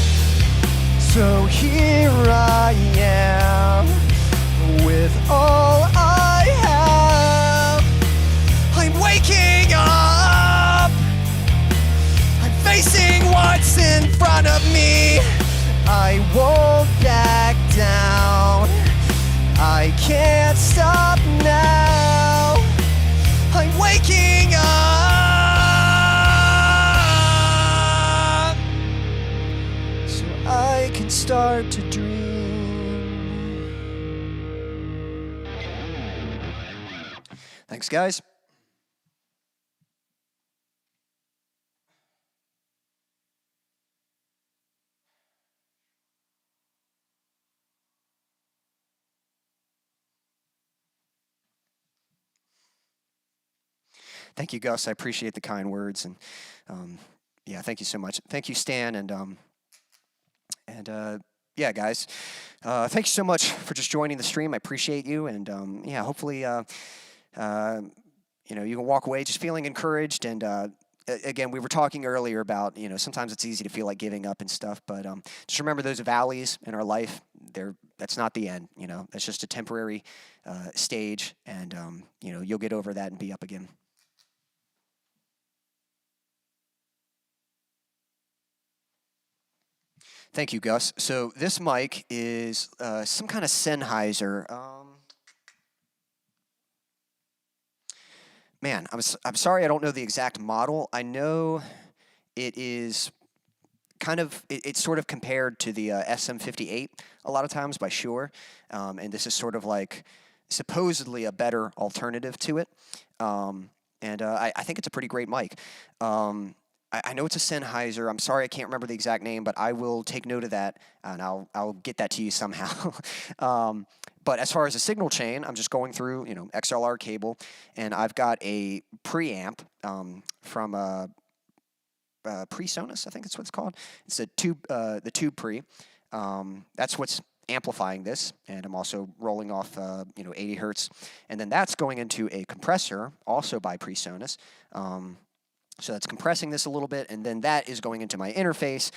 So here I am with all I have. I'm waking up, I'm facing what's in front of me. I won't back down, I can't stop now. I'm waking up so I can start to dream. Thanks, guys. Thank you, Gus. I appreciate the kind words, and yeah, thank you so much. Thank you, Stan, and yeah, guys, thank you so much for just joining the stream. I appreciate you, and yeah, hopefully, you know, you can walk away just feeling encouraged. And again, we were talking earlier about, you know, sometimes it's easy to feel like giving up and stuff, but just remember those valleys in our life. That's not the end. You know, that's just a temporary stage, and you know, you'll get over that and be up again. Thank you, Gus. So this mic is some kind of Sennheiser. Man, I'm sorry I don't know the exact model. I know it is kind of, it's sort of compared to the SM58 a lot of times by Shure. And this is sort of like supposedly a better alternative to it. And I think it's a pretty great mic. I know it's a Sennheiser. I'm sorry I can't remember the exact name, but I will take note of that, and I'll get that to you somehow. But as far as a signal chain, I'm just going through, you know, XLR cable, and I've got a preamp from PreSonus, I think that's what it's called. It's the tube pre. That's what's amplifying this, and I'm also rolling off, you know, 80 hertz, and then that's going into a compressor, also by PreSonus. So that's compressing this a little bit, and then that is going into my interface,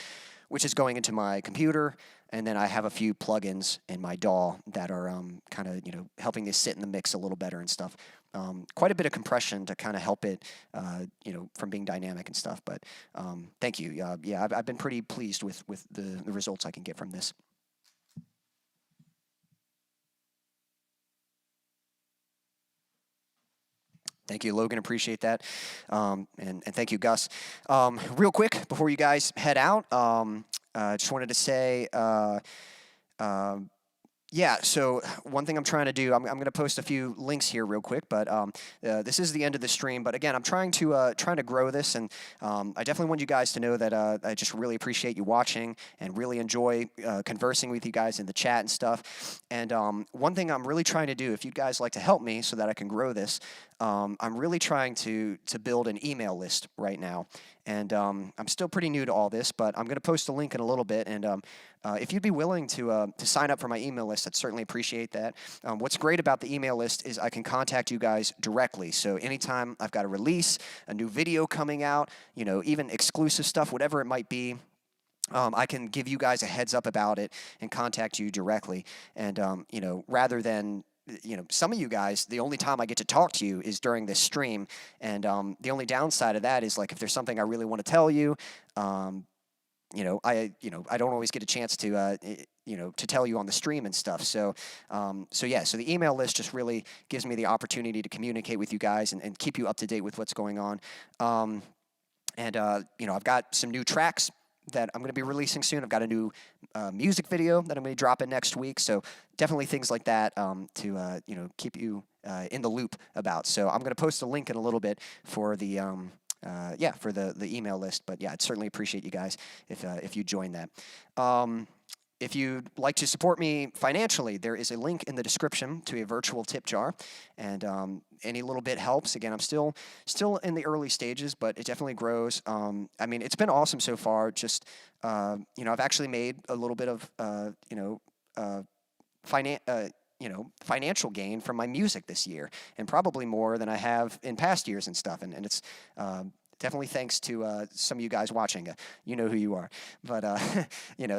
which is going into my computer, and then I have a few plugins in my DAW that are kind of helping this sit in the mix a little better and stuff. Quite a bit of compression to kind of help it, from being dynamic and stuff. But thank you. Yeah, I've been pretty pleased with the results I can get from this. Thank you, Logan. Appreciate that. And thank you, Gus. Real quick, before you guys head out, just wanted to say, yeah, so one thing I'm trying to do, I'm going to post a few links here real quick, but this is the end of the stream. But again, I'm trying to grow this, and I definitely want you guys to know that I just really appreciate you watching and really enjoy conversing with you guys in the chat and stuff. And one thing I'm really trying to do, if you guys like to help me so that I can grow this, I'm really trying to build an email list right now. And I'm still pretty new to all this, but I'm going to post a link in a little bit. And if you'd be willing to sign up for my email list, I'd certainly appreciate that. What's great about the email list is I can contact you guys directly. So anytime I've got a release, a new video coming out, even exclusive stuff, whatever it might be, I can give you guys a heads up about it and contact you directly. And, rather than some of you guys, the only time I get to talk to you is during this stream, and the only downside of that is, like, if there's something I really want to tell you, I don't always get a chance to to tell you on the stream and stuff. So the email list just really gives me the opportunity to communicate with you guys and keep you up to date with what's going on. I've got some new tracks that I'm going to be releasing soon. I've got a new music video that I'm going to be dropping next week. So definitely things like that to keep you in the loop about. So I'm going to post a link in a little bit for the for the email list. But yeah, I'd certainly appreciate you guys if you join that. If you'd like to support me financially, there is a link in the description to a virtual tip jar, and any little bit helps. Again, I'm still in the early stages, but it definitely grows. It's been awesome so far. Just I've actually made a little bit of financial gain from my music this year, and probably more than I have in past years and stuff. And it's definitely thanks to some of you guys watching. You know who you are. But,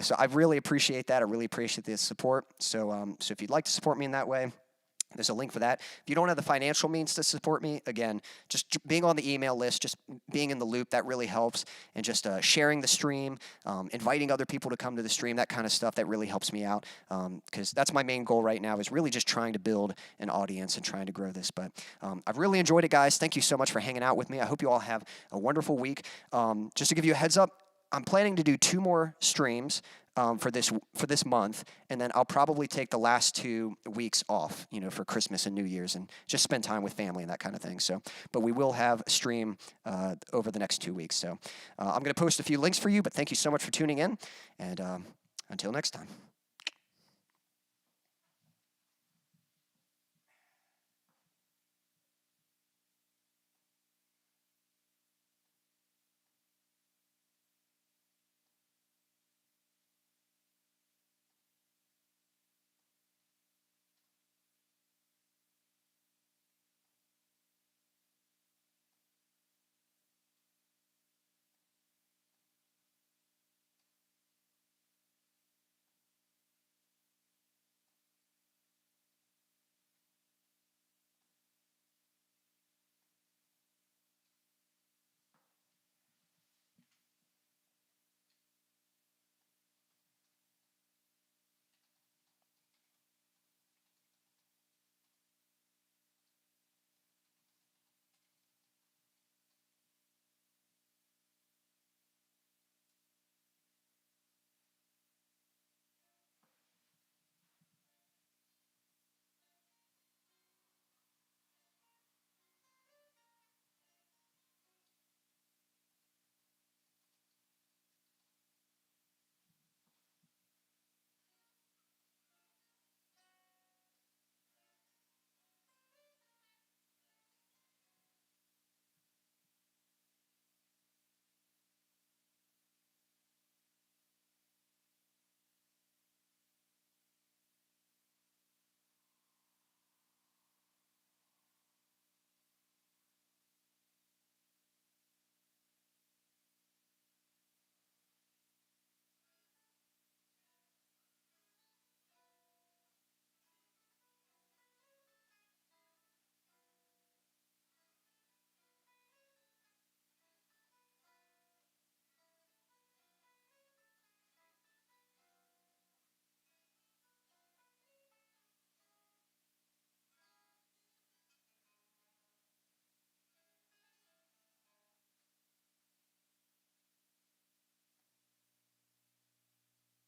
so I really appreciate that. I really appreciate the support. So if you'd like to support me in that way, there's a link for that. If you don't have the financial means to support me, again, just being on the email list, just being in the loop, that really helps. And just sharing the stream, inviting other people to come to the stream, that kind of stuff, that really helps me out. Because that's my main goal right now, is really just trying to build an audience and trying to grow this. But I've really enjoyed it, guys. Thank you so much for hanging out with me. I hope you all have a wonderful week. Just to give you a heads up, I'm planning to do 2 more streams for this month, and then I'll probably take the last 2 weeks off, for Christmas and New Year's, and just spend time with family and that kind of thing. So, but we will have a stream over the next 2 weeks. So I'm going to post a few links for you, but thank you so much for tuning in, and until next time.